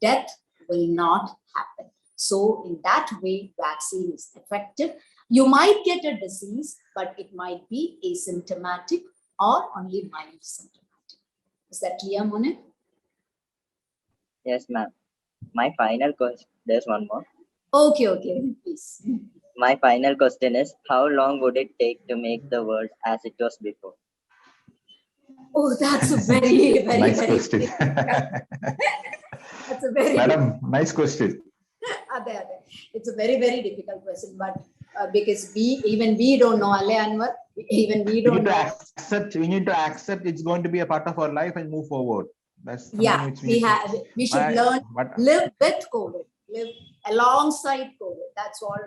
death will not happen. So in that way, vaccine is effective. You might get a disease, but it might be asymptomatic or only mild symptomatic. Is that clear, Mone? Yes, ma'am. My final question, there's one more. Okay, please. My final question is, how long would it take to make the world as it was before? Oh, that's a very, very, Nice very question. that's a very Madam, nice question. It's a very, very difficult question, but because we don't know, Anwar, even we don't know. We need to accept it's going to be a part of our life and move forward. That's We should learn, live with COVID, live alongside COVID. That's all.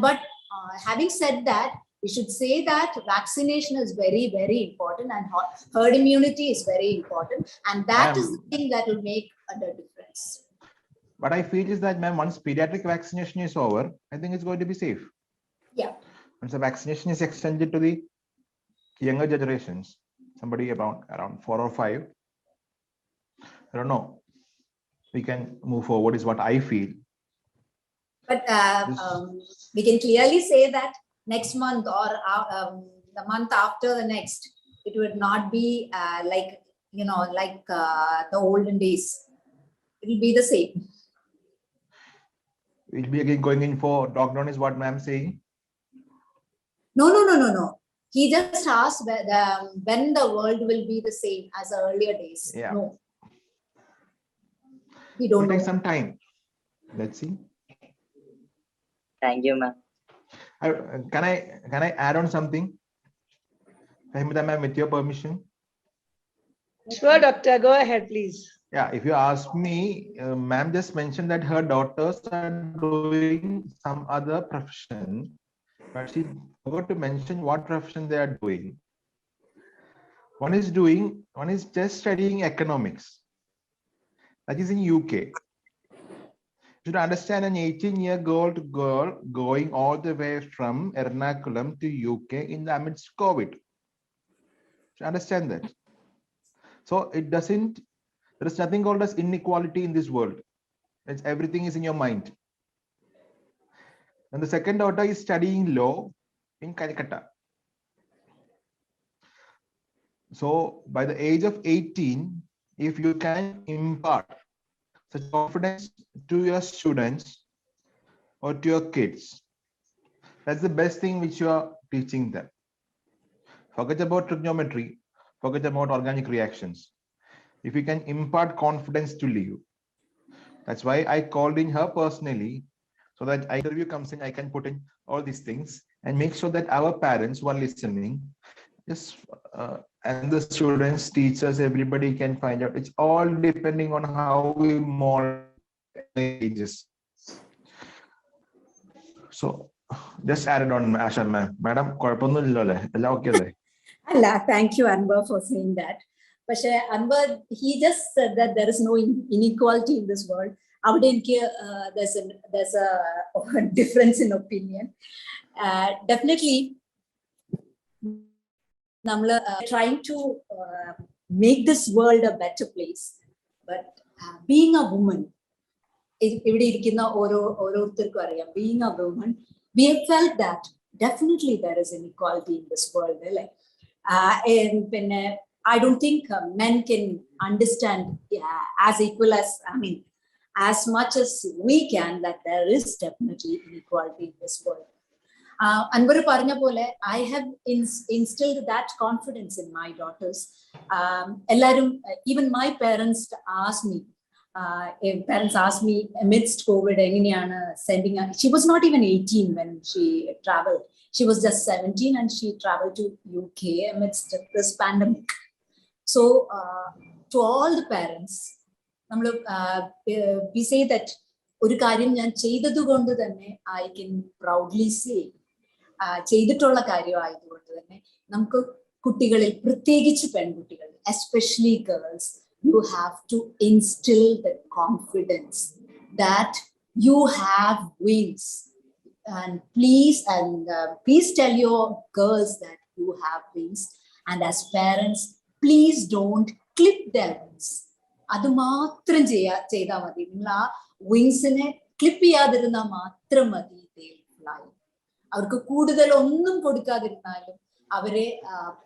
But having said that, we should say that vaccination is very, very important, and herd immunity is very important, and that is the thing that will make a difference. What I feel is that, ma'am, once pediatric vaccination is over, I think it's going to be safe. Yeah. Once the vaccination is extended to the younger generations, somebody around 4 or 5, I don't know, we can move forward is what I feel. But we can clearly say that next month or the month after the next, it would not be like the olden days. It will be the same. We'll be again going in for lockdown is what ma'am saying? No. He just asked when the world will be the same as the earlier days. Yeah. No. We don't know. Take some time. Let's see. Thank you, ma'am. Can I add on something? Fahimita ma'am, with your permission. Sure, doctor. Go ahead, please. Yeah, if you ask me, ma'am just mentioned that her daughters are doing some other profession, but she forgot to mention what profession they are doing. One is just studying economics. That is in UK. You should understand an 18-year-old girl going all the way from Ernakulam to UK in the amidst COVID. You should understand that. So there is nothing called as inequality in this world. Everything is in your mind. And the second daughter is studying law in Calcutta. So by the age of 18, if you can impart such confidence to your students or to your kids, that's the best thing which you are teaching them. Forget about trigonometry, forget about organic reactions. If you can impart confidence to you, that's why I called in her personally, so that interview comes in, I can put in all these things and make sure that our parents who are listening, and the students, teachers, everybody can find out. It's all depending on how we mold ages. So just add it on, Asha ma'am. Madam, thank you, Anwar, for saying that. But Anwar, he just said that there is no inequality in this world. There's a difference in opinion. Definitely, trying to make this world a better place. But being a woman, being a woman, we have felt that definitely there is inequality in this world. I don't think men can understand as equal as, as much as we can, that there is definitely inequality in this world. Anvaru paranja pole, I have instilled that confidence in my daughters. Even my parents asked me amidst COVID, she was not even 18 when she traveled. She was just 17 and she traveled to UK amidst this pandemic. So to all the parents, we say that I can proudly say, ചെയ്തിട്ടുള്ള കാര്യമായതുകൊണ്ട് തന്നെ നമുക്ക് കുട്ടികളിൽ പ്രത്യേകിച്ച് പെൺകുട്ടികളിൽ especially girls you have to instill the confidence that you have wings, and please tell your girls that you have wings, and as parents please don't clip their wings. അത് മാത്രം ചെയ്താൽ മതി. നിങ്ങൾ ആ വിങ്സിനെ ക്ലിപ്പ് ചെയ്യാതിരുന്നാൽ മാത്രം മതി. അവർക്ക് കൂടുതൽ ഒന്നും കൊടുക്കാതിരുന്നാലും അവരെ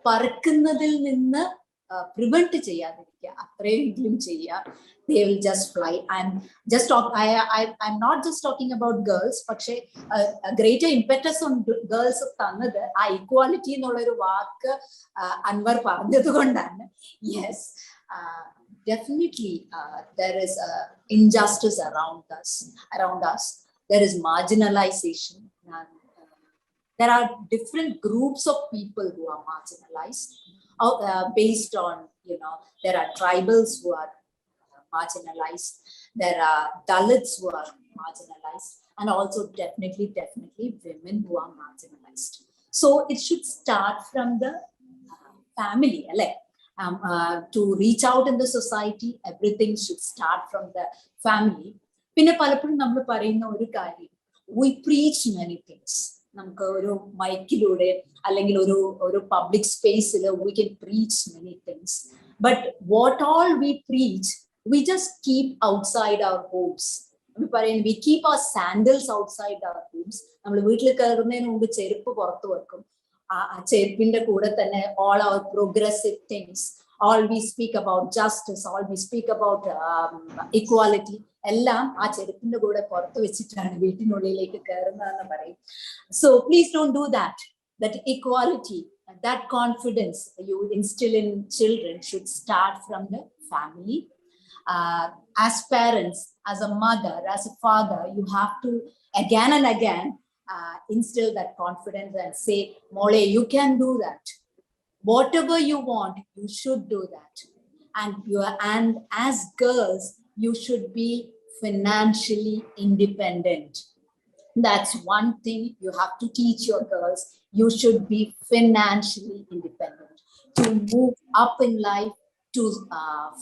പറക്കുന്നതിൽ നിന്ന് പ്രിവെന്റ് ചെയ്യാതിരിക്കുക, അത്രയെങ്കിലും ചെയ്യുക. They will just fly. I'm not just talking about girls, പക്ഷേ greater impetus on girls തന്നത് ആ equality എന്നുള്ളൊരു വാക്ക് അൻവർ പറഞ്ഞത് കൊണ്ടാണ്. Yes, definitely there is injustice around us. There is marginalization. And, there are different groups of people who are marginalized. Based on, there are tribals who are marginalized, there are Dalits who are marginalized, and also definitely women who are marginalized. So it should start from the family. To reach out in the society, everything should start from the family. പിന്നെ പലപ്പോഴും നമ്മൾ പറയുന്ന ഒരു കാര്യം, we preach many things. നമുക്ക് ഒരു മൈക്കിലൂടെ അല്ലെങ്കിൽ ഒരു പബ്ലിക് സ്പേസിൽ we can preach many things, but what all we preach we just keep outside our homes. നമ്മൾ പറയുന്നത് we keep our sandals outside our homes. നമ്മൾ വീട്ടിൽ കയറുന്നതിന് മുമ്പ് ചെരുപ്പ് പുറത്തു വെക്കും. ആ ചെരുപ്പിന്റെ കൂടെ തന്നെ all our progressive things, all we speak about justice, all we speak about equality, എല്ലാം ആ ചെരുപ്പിന്റെ കൂടെ പുറത്തു വെച്ചിട്ടാണ് വീട്ടിനുള്ളിലേക്ക് കയറുന്നതെന്ന് പറയും. So please don't do that. That equality, that confidence you instill in children should start from the family. As parents, as a mother, as a father, you have to again and again instill that confidence and say, Mole, you can do that. Whatever you want, you should do that. And as girls, you should be financially independent. That's one thing you have to teach your girls. You should be financially independent. To move up in life, to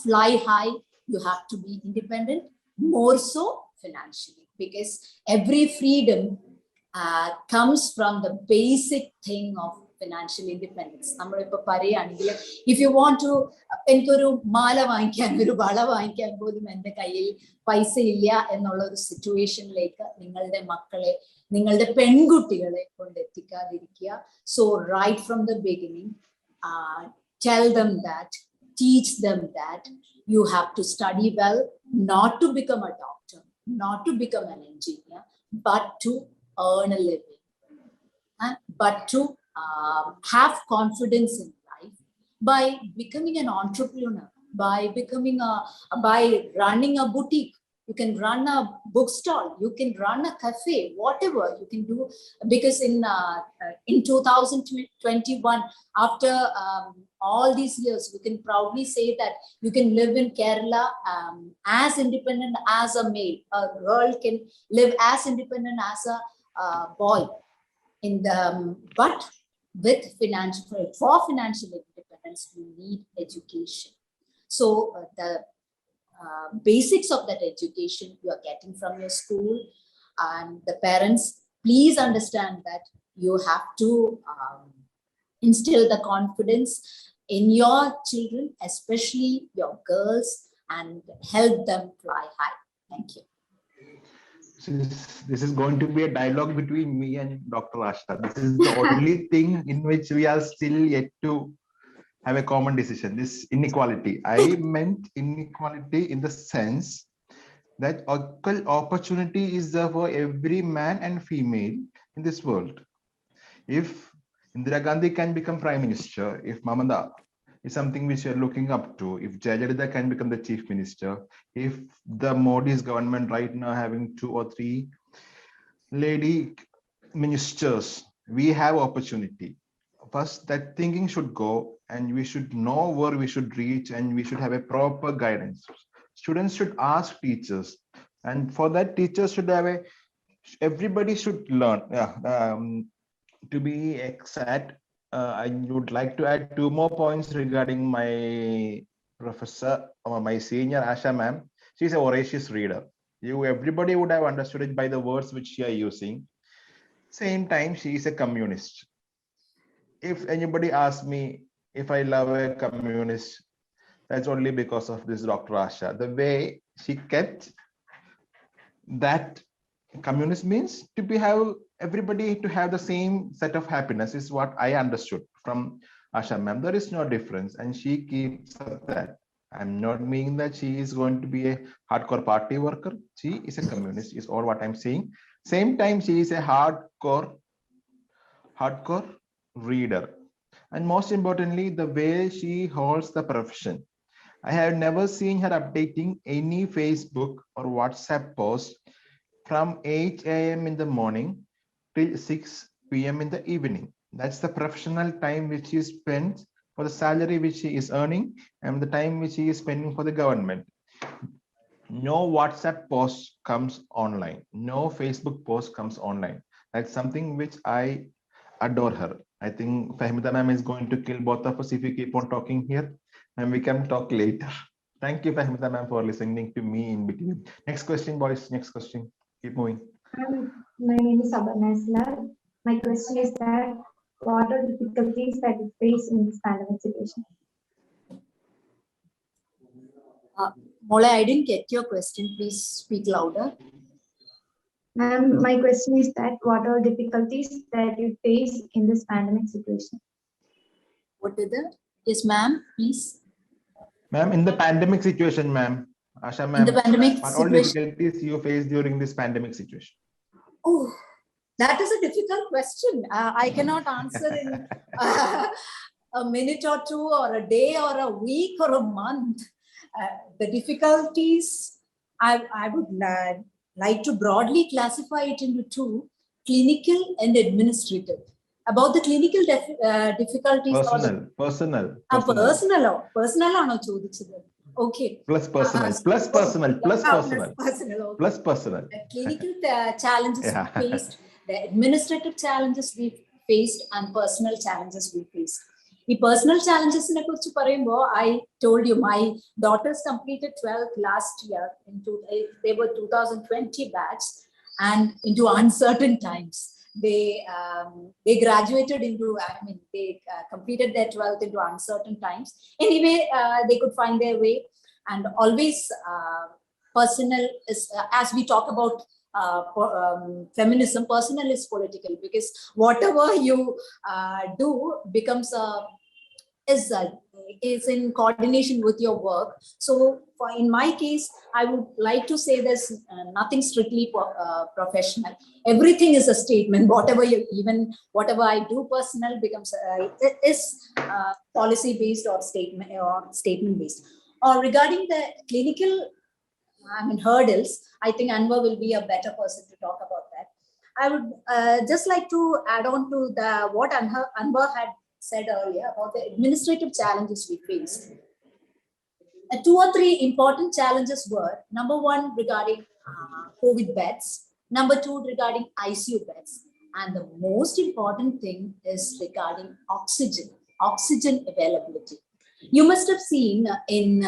fly high, you have to be independent, more so financially, because every freedom comes from the basic thing of financial independence. നമ്മളിപ്പോ പറയുകയാണെങ്കിൽ if you want to, എനിക്കൊരു മാല വാങ്ങിക്കാൻ, ഒരു വള വാങ്ങിക്കാൻ പോലും എൻ്റെ കയ്യിൽ പൈസ ഇല്ല എന്നുള്ള ഒരു സിറ്റുവേഷനിലേക്ക് നിങ്ങളുടെ മക്കളെ, നിങ്ങളുടെ പെൺകുട്ടികളെ കൊണ്ടെത്തിക്കാതിരിക്കുക. So right from the beginning, tell them that, teach them that you have to study well, not to become a doctor, not to become an engineer, but to earn a living, but to have confidence in life by becoming an entrepreneur, by running a boutique. You can run a bookstall, you can run a cafe, whatever you can do. Because in 2021, after all these years, we can proudly say that you can live in Kerala as independent as a male. A girl can live as independent as a boy. But with for financial independence, we need education. So the basics of that education you are getting from your school, and the parents, please understand that you have to instill the confidence in your children, especially your girls, and help them fly high. Thank you. This is going to be a dialogue between me and Dr. Asha. This is the only thing in which we are still yet to have a common decision, this inequality. I meant inequality in the sense that equal opportunity is there for every man and female in this world. If Indira Gandhi can become Prime Minister, if Mamata is something which you're looking up to, if Jayalalitha can become the Chief Minister, if the Modi's government right now having 2 or 3 lady ministers, we have opportunity. First, that thinking should go, and we should know where we should reach, and we should have a proper guidance. Students should ask teachers, and for that teachers should have everybody should learn to be exact I would like to add 2 more points regarding my professor or my senior Asha ma'am. She's a voracious reader. Everybody would have understood it by the words which she are using. Same time, she is a communist. If anybody asks me if I love a communist, that's only because of this Dr. Asha. The way she kept that communist means have everybody to have the same set of happiness is what I understood from Asha ma'am. There is no difference, and she keeps up that. I'm not meaning that she is going to be a hardcore party worker. She is a communist, is all what I'm saying. Same time, she is a hardcore reader. And most importantly, the way she holds the profession. I have never seen her updating any Facebook or WhatsApp post from 8 a.m. in the morning till 6 p.m. in the evening. That's the professional time which she spends for the salary which she is earning and the time which she is spending for the government. No WhatsApp post comes online. No Facebook post comes online. That's something which I adore her. I think Fahmida ma'am is going to kill both of us if we keep on talking here, and we can talk later. Thank you, Fahmida ma'am, for listening to me in between. Next question, boys. Next question. Keep moving. My name is Sabarna Islar. My question is that what are the difficulties that you face in this pandemic situation? Mola, I didn't get your question. Please speak louder. My question is that what are difficulties that you face in this pandemic situation? What is that? Yes, ma'am, please. Ma'am, in the pandemic situation, ma'am, Asha ma'am, In the pandemic what all situation. difficulties you face during this pandemic situation? Oh, that is a difficult question. I cannot answer in a minute or two or a day or a week or a month. The difficulties, I would like to broadly classify it into two, clinical and administrative. About the clinical difficulties. Personal. Personal. Okay. Plus personal. The clinical challenges we faced, the administrative challenges we faced, and personal challenges we faced. The personal challenges in I told you my daughters completed 12th last year. They were 2020 batch, and into uncertain times. They graduated into, they completed their 12th into uncertain times. Anyway, they could find their way, and always personal is, as we talk about feminism, personal is political, because whatever you do becomes is in coordination with your work. So in my case, I would like to say there's nothing strictly professional. Everything is a statement. Whatever I do personal becomes is policy based or statement based. Or regarding the clinical hurdles, I think Anwar will be a better person to talk about that. I would just like to add on to what Anwar had said earlier about the administrative challenges we faced. 2 or 3 important challenges were, number 1, regarding COVID beds, number 2, regarding ICU beds, and the most important thing is regarding oxygen availability. You must have seen in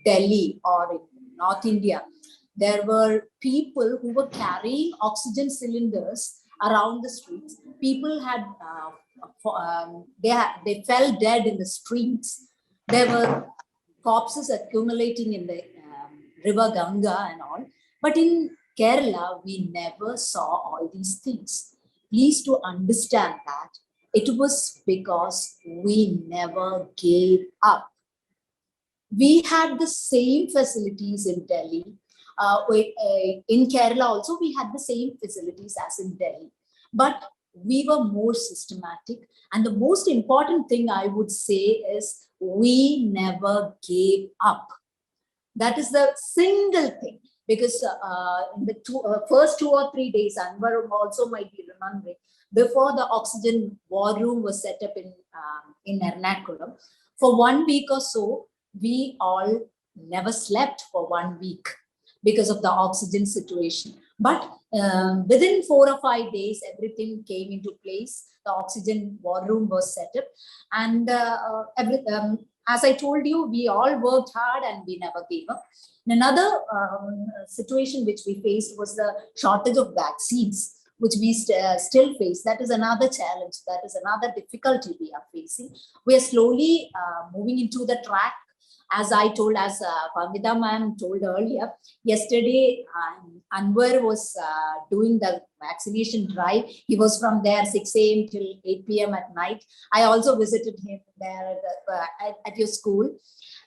Delhi or in North India, there were people who were carrying oxygen cylinders around the streets. People had they fell dead in the streets. There were corpses accumulating in the river Ganga and all. But in Kerala, we never saw all these things. Please to understand that it was because we never gave up. We had the same facilities in Delhi. In Kerala also, we had the same facilities as in Delhi. But we were more systematic. And the most important thing I would say is we never gave up. That is the single thing. Because in the first 2 or 3 days, Anwar also might be remembering, before the oxygen war room was set up in Ernakulam, for 1 week or so, we all never slept for 1 week because of the oxygen situation. But within 4 or 5 days, everything came into place. The oxygen war room was set up. And as I told you, we all worked hard and we never gave up. Another situation which we faced was the shortage of vaccines, which we still face. That is another challenge. That is another difficulty we are facing. We are slowly moving into the track. As I told, as Pamita ma'am told earlier, yesterday Anwar was doing the vaccination drive. He was from there 6 a.m. till 8 p.m. at night. I also visited him there at your school.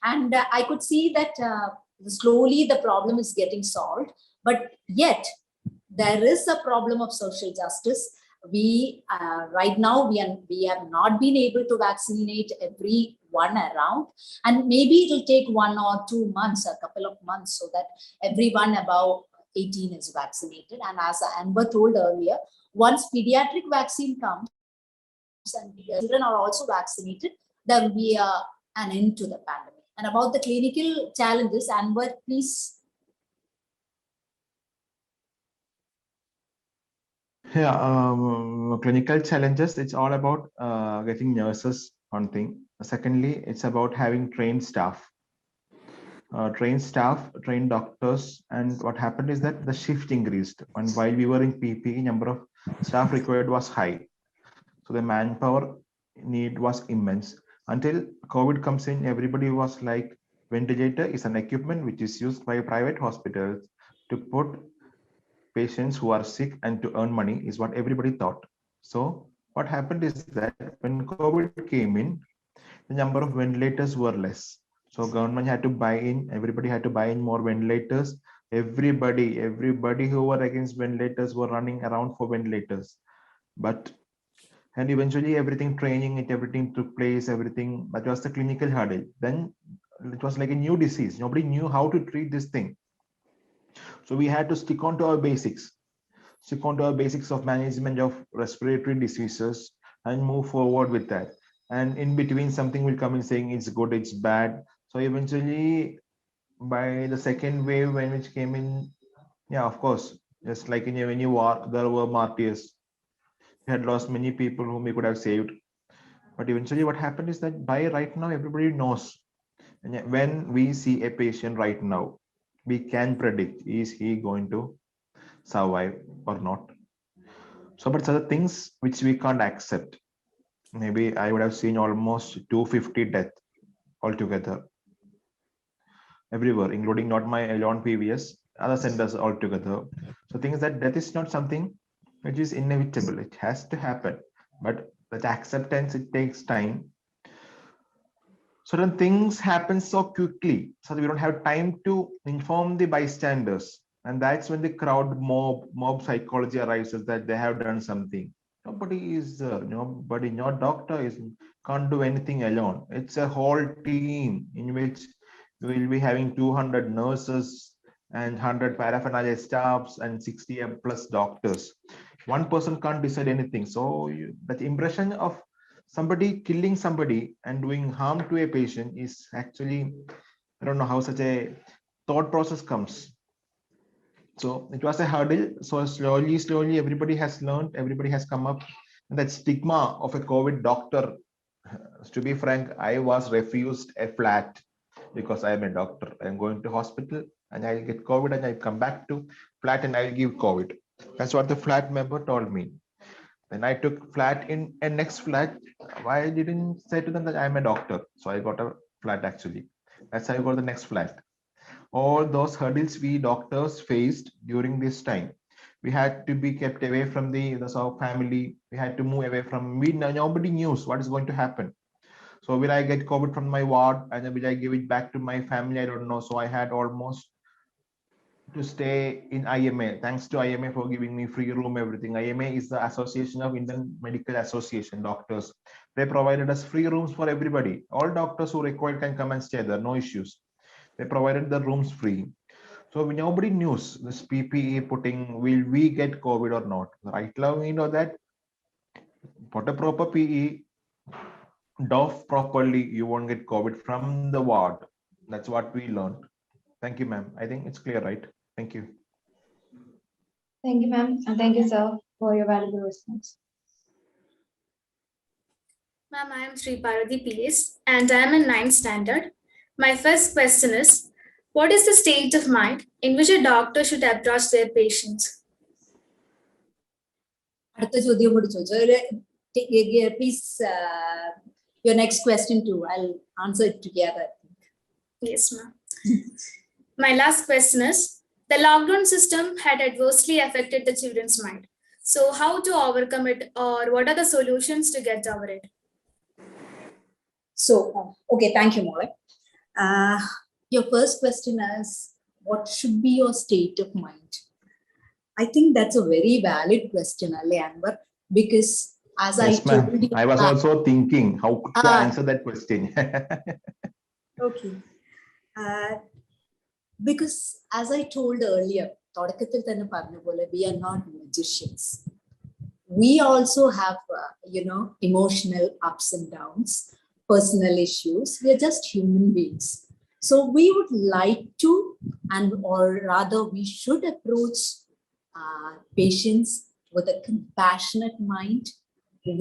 And I could see that slowly the problem is getting solved. But yet, there is a problem of social justice. We right now we have not been able to vaccinate everyone around, and maybe it will take 1 or 2 months, a couple of months, so that everyone above 18 is vaccinated. And as Amber told earlier, once pediatric vaccine comes and children are also vaccinated, there will be an end to the pandemic. And about the clinical challenges, Amber, please. Yeah, clinical challenges, it's all about getting nurses, one thing. Secondly, it's about having trained staff, trained doctors. And what happened is that the shift increased. And while we were in PPE, number of staff required was high. So the manpower need was immense. Until COVID comes in, everybody was like, ventilator is an equipment which is used by private hospitals to put patients who are sick and to earn money, is what everybody thought. So what happened is that when COVID came in, the number of ventilators were less. So government had to buy in, everybody had to buy in more ventilators. Everybody who were against ventilators were running around for ventilators. And eventually everything took place, everything, that was the clinical hurdle. Then it was like a new disease. Nobody knew how to treat this thing. So we had to stick on to our basics of management of respiratory diseases and move forward with that. And in between, something will come in saying it's good, it's bad. So eventually, by the second wave, when it came in, yeah, of course, just like in any war, there were martyrs. We had lost many people whom we could have saved. But eventually, what happened is that by right now, everybody knows. And when we see a patient right now, we can predict, is he going to survive or not? So, but other things which we can't accept. Maybe I would have seen almost 250 deaths altogether everywhere, including not my alone PVS, other centers altogether. So things that death is not something which is inevitable. It has to happen, but that acceptance, it takes time. Certain things happen so quickly, so that we don't have time to inform the bystanders. And that's when the crowd mob psychology arises, that they have done something. Nobody, no doctor can't do anything alone. It's a whole team in which we will be having 200 nurses and 100 paraphernalia staffs and 60 plus doctors. One person can't decide anything. So that impression of somebody killing somebody and doing harm to a patient is actually, I don't know how such a thought process comes. So it was a hurdle. So slowly, everybody has learned, everybody has come up. And that stigma of a COVID doctor, to be frank, I was refused a flat because I am a doctor. I'm going to hospital and I'll get COVID and I come back to flat and I'll give COVID. That's what the flat member told me. Then I took flat in a next flat. I didn't say to them that I'm a doctor. So I got a flat actually. That's how I got the next flat. All those hurdles we doctors faced during this time. We had to be kept away from the family. We had to move away from, nobody knew what is going to happen. So will I get COVID from my ward and then will I give it back to my family? I don't know. So I had almost to stay in IMA. Thanks to IMA for giving me free room, everything. IMA is the Association of Indian Medical Association Doctors. They provided us free rooms for everybody. All doctors who required can come and stay there, no issues. They provided the rooms free. So nobody knows this PPE putting, will we get COVID or not? Right now, we know that put a proper PE, doff properly, you won't get COVID from the ward. That's what we learned. Thank you, ma'am. I think it's clear, right? Thank you. Thank you, ma'am, and thank you, sir, for your valuable response. Ma'am, I am Sri Parvati PS and I am in 9th standard. My first question is, what is the state of mind in which a doctor should approach their patients? അടുത്ത ചോദ്യം കൂടി ചോദിച്ചു. Please, your next question too. I'll answer it together. Yes, ma'am. My last question is, the lockdown system had adversely affected the children's mind. So how to overcome it, or what are the solutions to get over it? So, okay, thank you, Molly. Your first question is, what should be your state of mind? I think that's a very valid question, Ali Anwar, because as Yes, I told ma'am. you, I was also thinking how to answer that question. okay. Because as I told earlier, തുടക്കത്തിൽ തന്നെ പറഞ്ഞ പോലെ, we are not magicians. We also have, emotional ups and downs, personal issues. We are just human beings. So we would like to, or rather we should approach patients with a compassionate mind,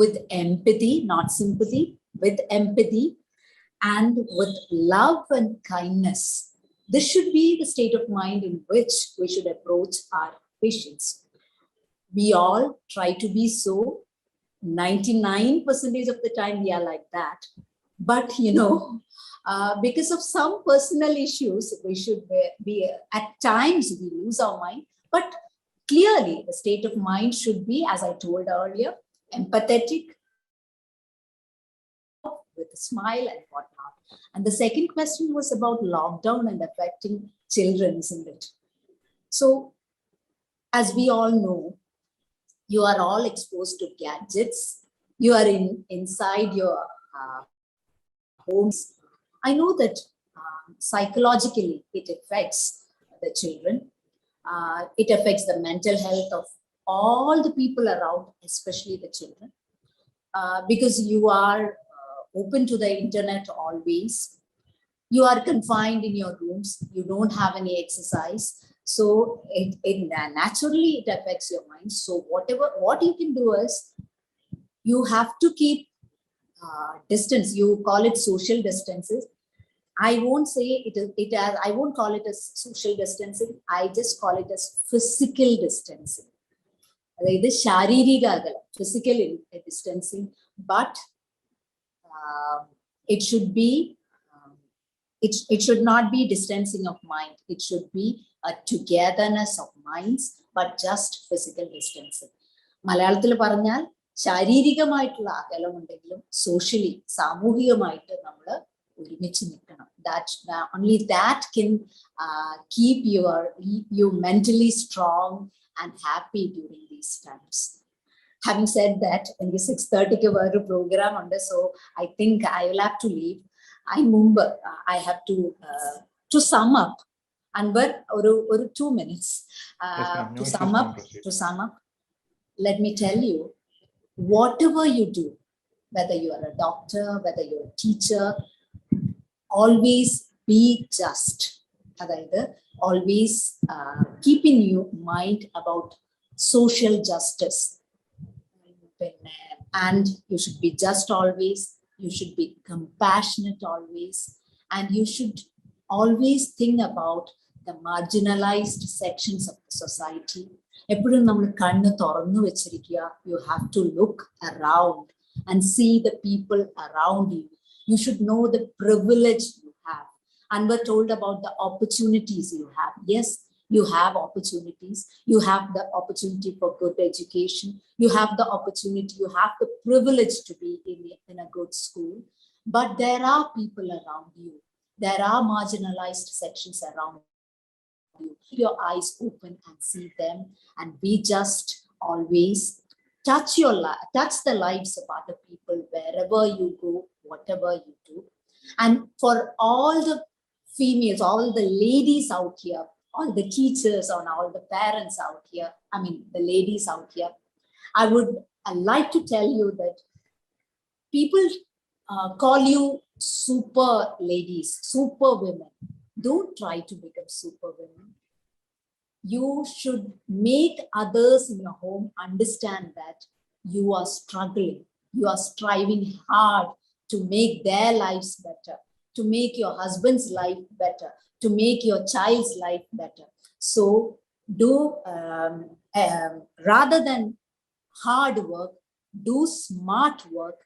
with empathy, not sympathy, with empathy and with love and kindness. This should be the state of mind in which we should approach our patients. We all try to be so. 99% of the time we are like that. But, because of some personal issues, we should be, at times we lose our mind. But clearly, the state of mind should be, as I told earlier, empathetic, with a smile and whatnot. And the second question was about lockdown and affecting children, isn't it? So, as we all know, you are all exposed to gadgets. You are inside your homes. I know that psychologically it affects the children. It affects the mental health of all the people around, especially the children, because you are open to the internet always. You are confined in your rooms. You don't have any exercise. So it naturally it affects your mind. So what you can do is, you have to keep distance. You call it social distances. I won't say it as, I won't call it as social distancing. I just call it as physical distancing. അതായത് ശാരീരിക അകലം, physical distancing, but it should be, it should not be distancing of mind. It should be a togetherness of minds, but just physical distancing. മലയാളത്തിൽ പറഞ്ഞാൽ ശാരീരികമായിട്ടുള്ള അകലം ഉണ്ടെങ്കിലും socially, സാമൂഹികമായിട്ട് നമ്മൾ ഒരുമിച്ച് നിൽക്കണം. Only that can keep you mentally strong and happy during these times. Having said that, in the 6:30 program under, so I think I will have to leave. I have to sum up. Anwar, or 2 minutes. Yes, To sum up, let me tell you, whatever you do, whether you are a doctor, whether you're a teacher, always be just. Always keep in your mind about social justice. And you should be just always. You should be compassionate always. And you should always think about the marginalized sections of the society. എപ്പോഴും നമ്മൾ കണ്ണ് തുറന്നു വെച്ചിരിക്കുക. You have to look around and see the people around you. You should know the privilege you have. Anwar told about the opportunities you have. Yes, you have opportunities. You have the opportunity for good education. You have the opportunity, you have the privilege to be in a good school. But there are people around you. There are marginalized sections around you. Keep your eyes open and see them, and be just always. Touch the lives of other people wherever you go, whatever you do. And for all the females, all the ladies out here, all the teachers and all the parents out here, the ladies out here, I would like to tell you that people call you super ladies, super women. Don't try to become super women. you should make others in your home understand that you are struggling, you are striving hard to make their lives better, to make your husband's life better, to make your child's life better. So do, rather than hard work, do smart work,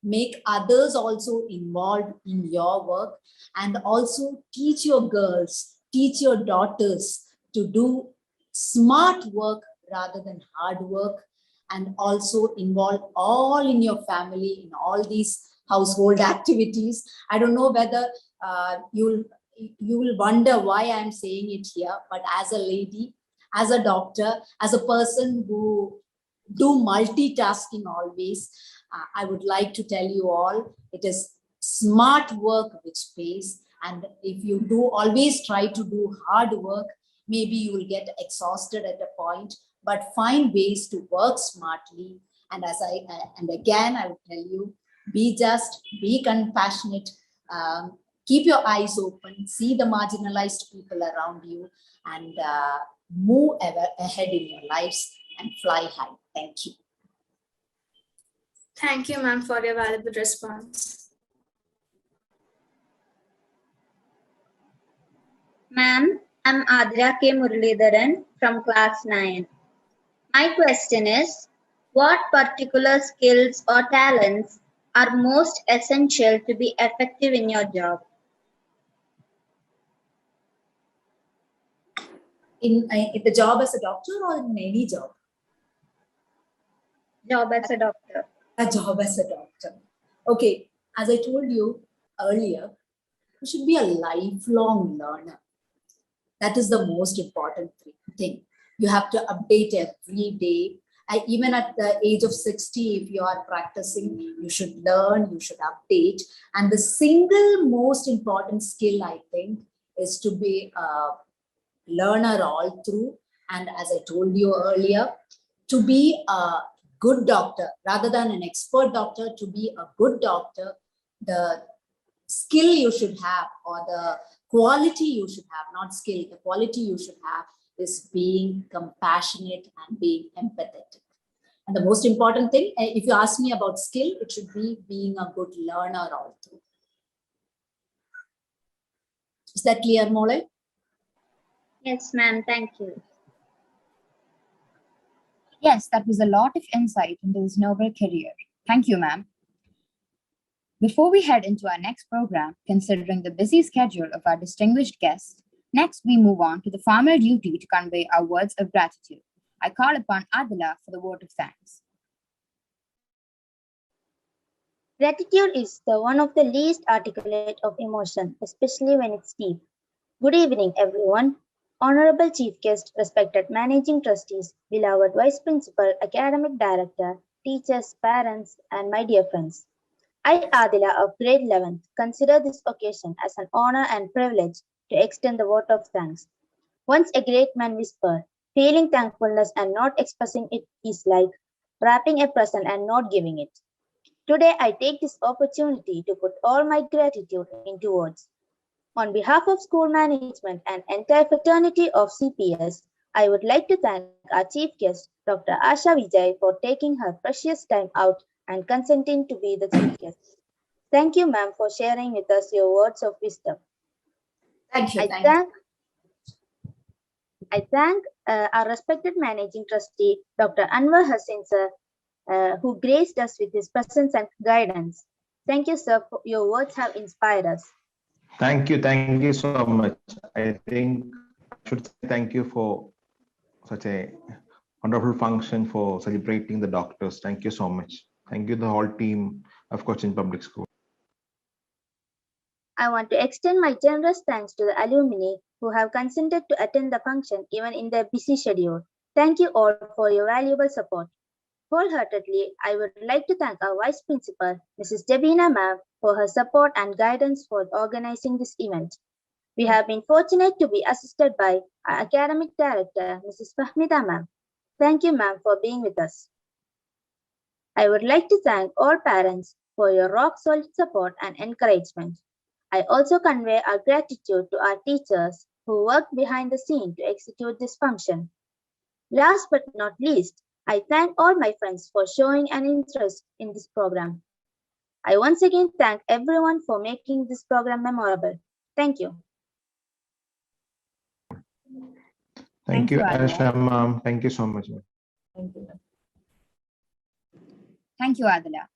make others also involved in your work, and also teach your girls, teach your daughters to do smart work rather than hard work, and also involve all in your family in all these household activities. I don't know whether you will wonder why I'm saying it here, but as a lady, as a doctor, as a person who do multitasking always, I would like to tell you all, it is smart work which pays. And if you do always try to do hard work, maybe you will get exhausted at a point, but find ways to work smartly. And and again, I will tell you, be just, be compassionate, keep your eyes open, see the marginalized people around you, and move ever ahead in your lives and fly high. Thank you. Thank you, ma'am, for your valuable response. Ma'am, I'm Adira K. Muralidharan from class 9. My question is, what particular skills or talents are most essential to be effective in your job? In the job as a doctor or in any job? Job as a doctor. A job as a doctor. Okay, as I told you earlier, you should be a lifelong learner. That is the most important thing. You have to update every day. Even at the age of 60, if you are practicing, you should learn, you should update. And the single most important skill, I think, is to be a learner all through. And as I told you earlier, to be a good doctor, rather than an expert doctor, to be a good doctor, the skill you should have, or the quality you should have, not skill, the quality you should have is being compassionate and being empathetic. And the most important thing, if you ask me about skill, it should be being a good learner all through. Is that clear, Molly? Yes, ma'am. Thank you. Yes, that was a lot of insight into this noble career. Thank you, ma'am. Before we head into our next program, considering the busy schedule of our distinguished guests, next we move on to the formal duty to convey our words of gratitude. I call upon Adila for the vote of thanks. Gratitude is the one of the least articulate of emotion, especially when it's deep. Good evening, everyone. Honorable Chief Guest, respected Managing Trustees, beloved Vice Principal, Academic Director, teachers, parents, and my dear friends. I, Adila of grade 11th, consider this occasion as an honor and privilege to extend the vote of thanks. Once a great man whispered, feeling thankfulness and not expressing it is like wrapping a present and not giving it. Today, I take this opportunity to put all my gratitude into words. On behalf of school management and entire fraternity of CPS, I would like to thank our chief guest, Dr. Asha Vijay, for taking her precious time out and consenting to be the chief guest. Thank you, ma'am, for sharing with us your words of wisdom. Thank you. I thank our respected managing trustee, Dr. Anwar Hussain, sir, who graced us with his presence and guidance. Thank you, sir, for your words have inspired us. Thank you so much. I think I should say thank you for such a wonderful function for celebrating the doctors. Thank you so much. Thank you, the whole team of Cochin Public School. I want to extend my generous thanks to the alumni who have consented to attend the function even in their busy schedule. Thank you all for your valuable support. Wholeheartedly, I would like to thank our Vice Principal, Mrs. Debina ma'am, for her support and guidance for organizing this event. We have been fortunate to be assisted by our Academic Director, Mrs. Fahmida ma'am. Thank you, ma'am, for being with us. I would like to thank all parents for your rock-solid support and encouragement. I also convey our gratitude to our teachers who worked behind the scene to execute this function. Last but not least, I thank all my friends for showing an interest in this program. I once again thank everyone for making this program memorable. Thank you. Thank you, Adila. Asha ma'am. Thank you so much. Thank you. Thank you, Adila.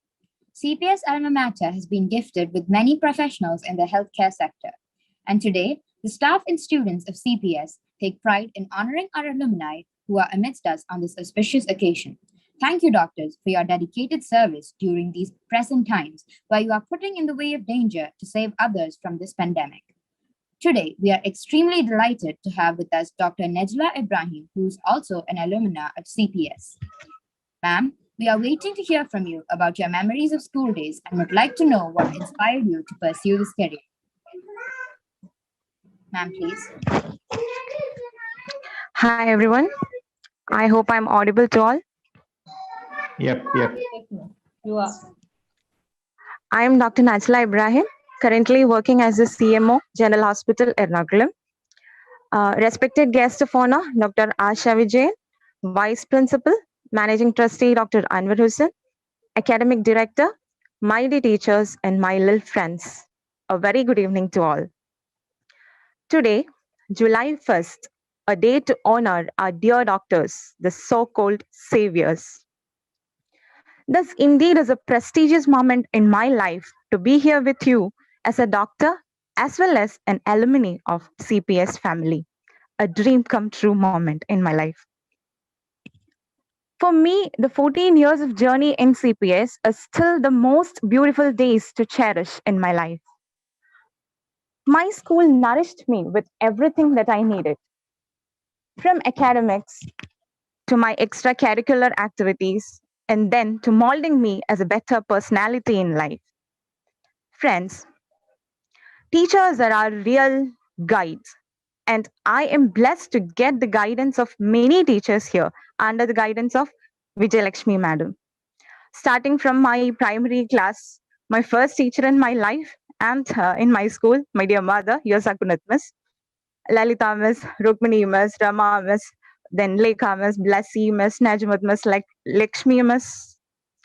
CPS Alma Mater has been gifted with many professionals in the healthcare sector. And today, the staff and students of CPS take pride in honoring our alumni who are amidst us on this auspicious occasion. Thank you, doctors, for your dedicated service during these present times where you are putting in the way of danger to save others from this pandemic. Today, we are extremely delighted to have with us Dr. Nejla Ibrahim, who is also an alumna of CPS. Ma'am, we are waiting to hear from you about your memories of school days and would like to know what inspired you to pursue this career. Ma'am, please. Hi, everyone. I hope I'm audible to all. Yep. Yes, ma'am. You are. I am Dr. Najla Ibrahim, currently working as a CMO, General Hospital, Ernakulam. Respected guest of honor, Dr. Asha Vijayan, Vice Principal, Managing Trustee, Dr. Anwar Hussain, Academic Director, my dear teachers, and my little friends. A very good evening to all. Today, July 1st, a day to honor our dear doctors, the so-called saviors. This indeed is a prestigious moment in my life to be here with you as a doctor as well as an alumni of CPS family. A dream come true moment in my life. For me, the 14 years of journey in CPS are still the most beautiful days to cherish in my life. My school nourished me with everything that I needed, from academics to my extracurricular activities, and then to molding me as a better personality in life. Friends, teachers are our real guides, and I am blessed to get the guidance of many teachers here under the guidance of Vijayalakshmi Madam. Starting from my primary class, my first teacher in my life and in my school, my dear mother, your Sakunat Miss, Lalita Miss, Rukmini Miss, Rama Miss, then Lekha Miss, Blessy Miss, Najmat Miss, like Lakshmi Miss,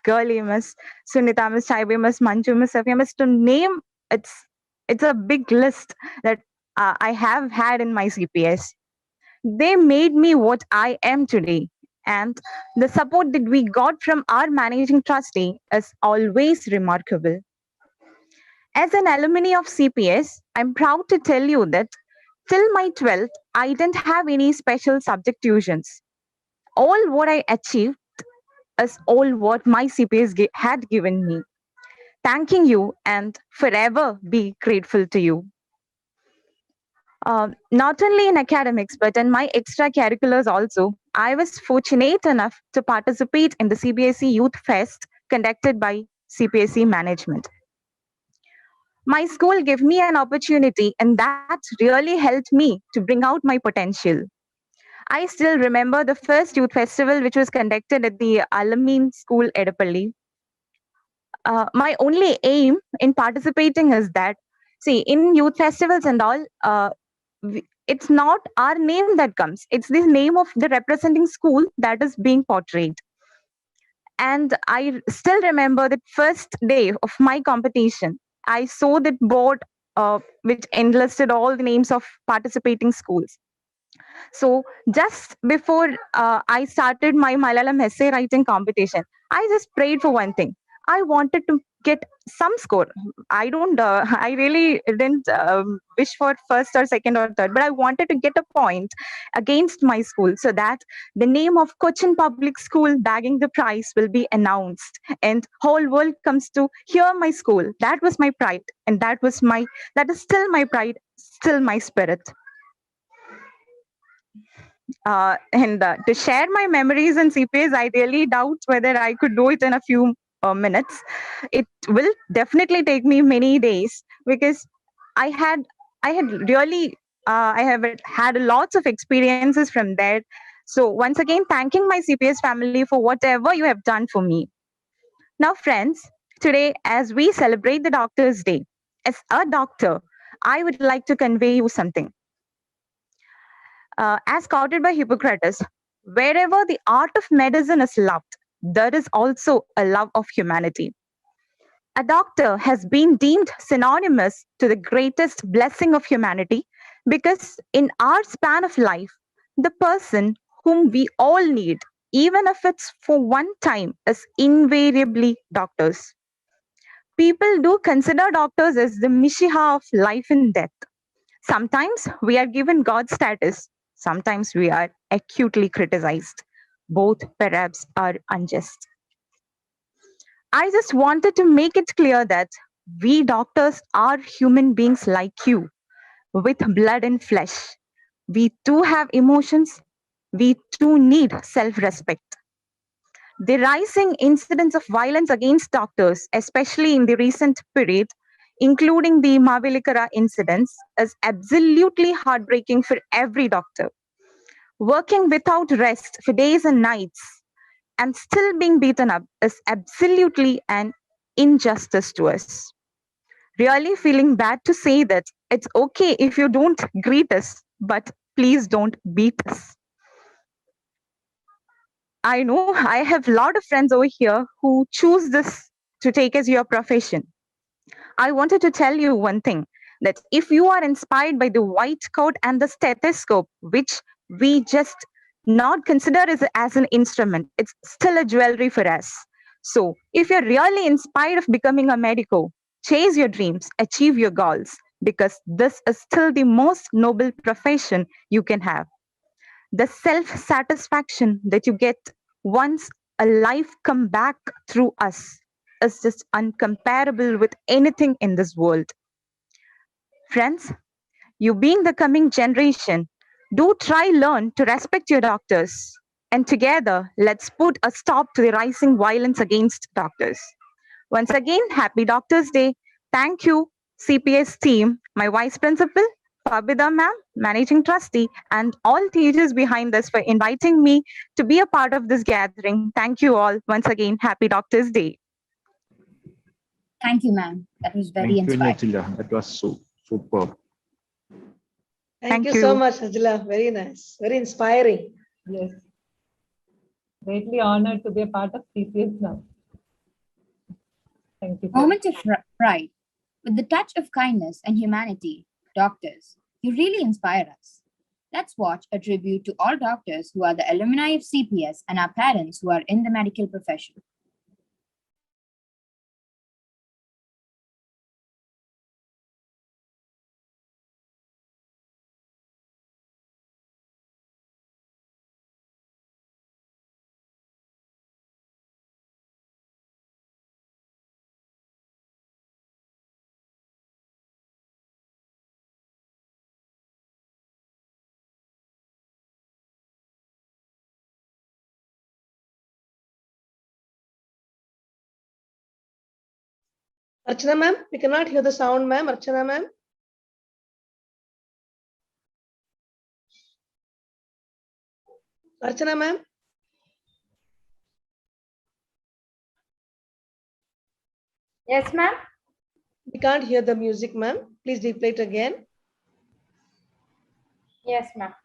Girly Miss, Sunita Miss, Chaibe Miss, Manju Miss, Safia Miss, to name, it's a big list that I have had in my CPS. They made me what I am today. And the support that we got from our managing trustee is always remarkable. As an alumni of CPS, I'm proud to tell you that till my 12th, I didn't have any special subject tuitions. All what I achieved is all what my CPS had given me. Thanking you and forever be grateful to you. Not only in academics, but in my extracurriculars also, I was fortunate enough to participate in the CBSE Youth Fest conducted by CPSE management. My school gave me an opportunity, and that really helped me to bring out my potential. I still remember the first youth festival which was conducted at the Alamein School, Edapalli. My only aim in participating is that, see, in youth festivals and all, it's not our name that comes, it's the name of the representing school that is being portrayed. And I still remember that first day of my competition, I saw that board which enlisted all the names of participating schools. So just before I started my Malayalam essay writing competition, I just prayed for one thing. I wanted to get some score. I really didn't wish for first or second or third, but I wanted to get a point against my school so that the name of Cochin Public School bagging the prize will be announced and whole world comes to hear my school. That was my pride, and that is still my pride, still my spirit. And to share my memories in CPS, I really doubt whether I could do it in a few minutes. It will definitely take me many days because I have had lots of experiences from there. So once again, thanking my CPS family for whatever you have done for me. Now, friends, today as we celebrate the Doctor's Day, as a doctor, I would like to convey you something. as quoted by Hippocrates, wherever the art of medicine is loved, there is also a love of humanity. A doctor has been deemed synonymous to the greatest blessing of humanity because in our span of life, the person whom we all need, even if it's for one time, is invariably doctors. People do consider doctors as the Mishiha of life and death. Sometimes we are given God status, sometimes we are acutely criticized. Both perhaps are unjust. I just wanted to make it clear that we doctors are human beings like you, with blood and flesh. We too have emotions. We too need self respect. The rising incidence of violence against doctors, especially in the recent period, including the Mavelikara incidents, is absolutely heartbreaking for every doctor. Working without rest for days and nights and still being beaten up is absolutely an injustice to us. Really feeling bad to say that it's okay if you don't greet us, but please don't beat us. I know I have a lot of friends over here who choose this to take as your profession. I wanted to tell you one thing, that if you are inspired by the white coat and the stethoscope, which we just not consider as an instrument, it's still a jewelry for us. So if you're really inspired of becoming a medico, chase your dreams, achieve your goals, because this is still the most noble profession you can have. The self satisfaction that you get once a life come back through us is just uncomparable with anything in this world. Friends, you being the coming generation, do try learn to respect your doctors. And together, let's put a stop to the rising violence against doctors. Once again, happy Doctors Day. Thank you, CPS team, my vice principal, Pabida ma'am, managing trustee, and all teachers behind this for inviting me to be a part of this gathering. Thank you all. Once again, happy Doctors Day. Thank you, ma'am. That was very Thank you, inspiring. Nachila. That was so superb. Thank you so much, Najla. Very nice. Very inspiring. Yes. Greatly honored to be a part of CPS now. Thank you. Moment of pride. With the touch of kindness and humanity, doctors, you really inspire us. Let's watch a tribute to all doctors who are the alumni of CPS and our parents who are in the medical profession. Archana ma'am, we cannot hear the sound, ma'am. Archana ma'am. Archana ma'am. Yes, ma'am. We can't hear the music, ma'am. Please replay it again. Yes, ma'am.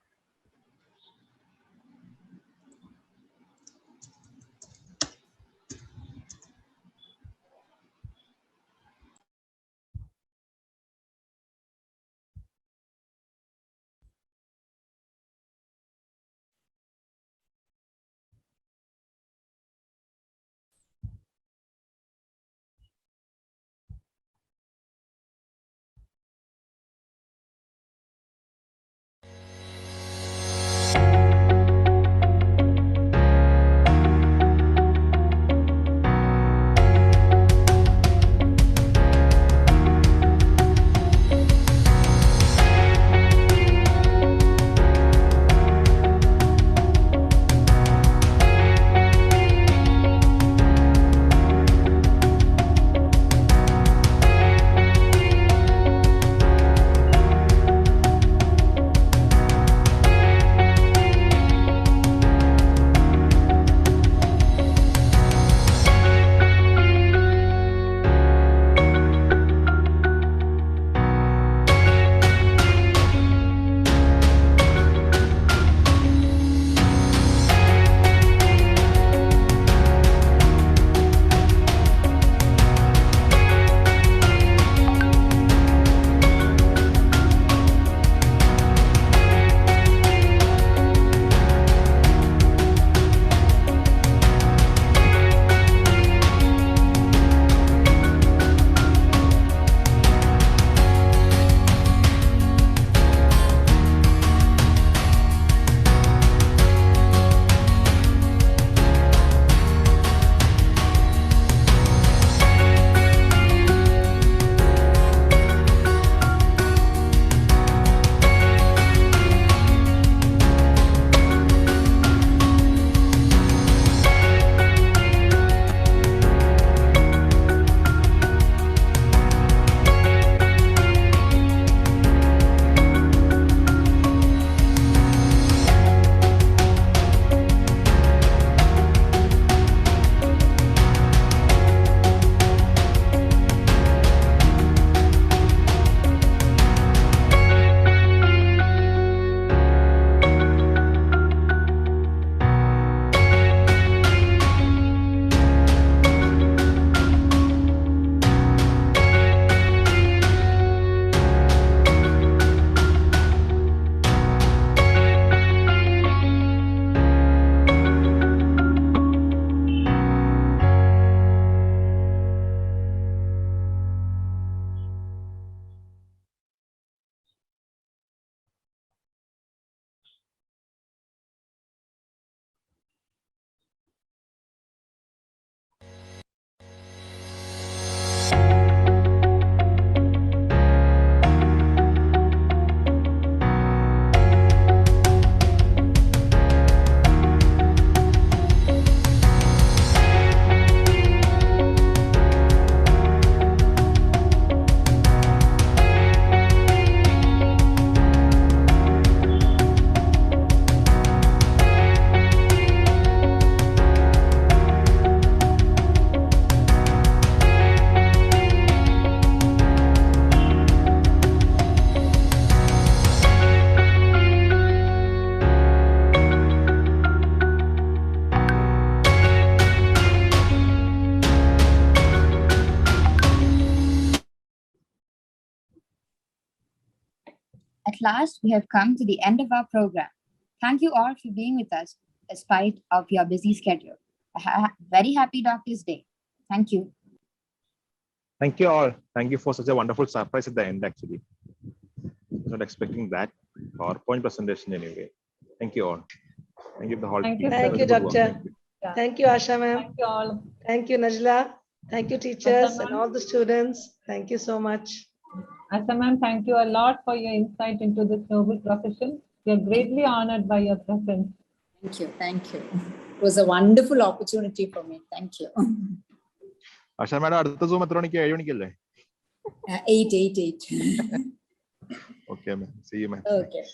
At last, we have come to the end of our program. Thank you all for being with us despite of your busy schedule. Very happy Doctor's Day. Thank you. Thank you all. Thank you for such a wonderful surprise at the end, actually. I was not expecting that PowerPoint presentation anyway. Thank you all. Thank you, the whole Thank team. you, Thank you, Good work. Doctor. Thank you. Yeah. Thank you, Asha ma'am. Thank you all. Thank you, Najla. Thank you, teachers Asha and ma'am. all the students. Thank you so much. Asha ma'am, thank you a lot for your insight into this noble profession. We are greatly honored by your presence. Thank you. Thank you. It was a wonderful opportunity for me. Thank you. ASHA madam അടുത്ത zoom എത്ര മണിക്ക് 7 മണിക്കല്ലേ? 8. Okay, ma'am. See you, ma'am. Okay.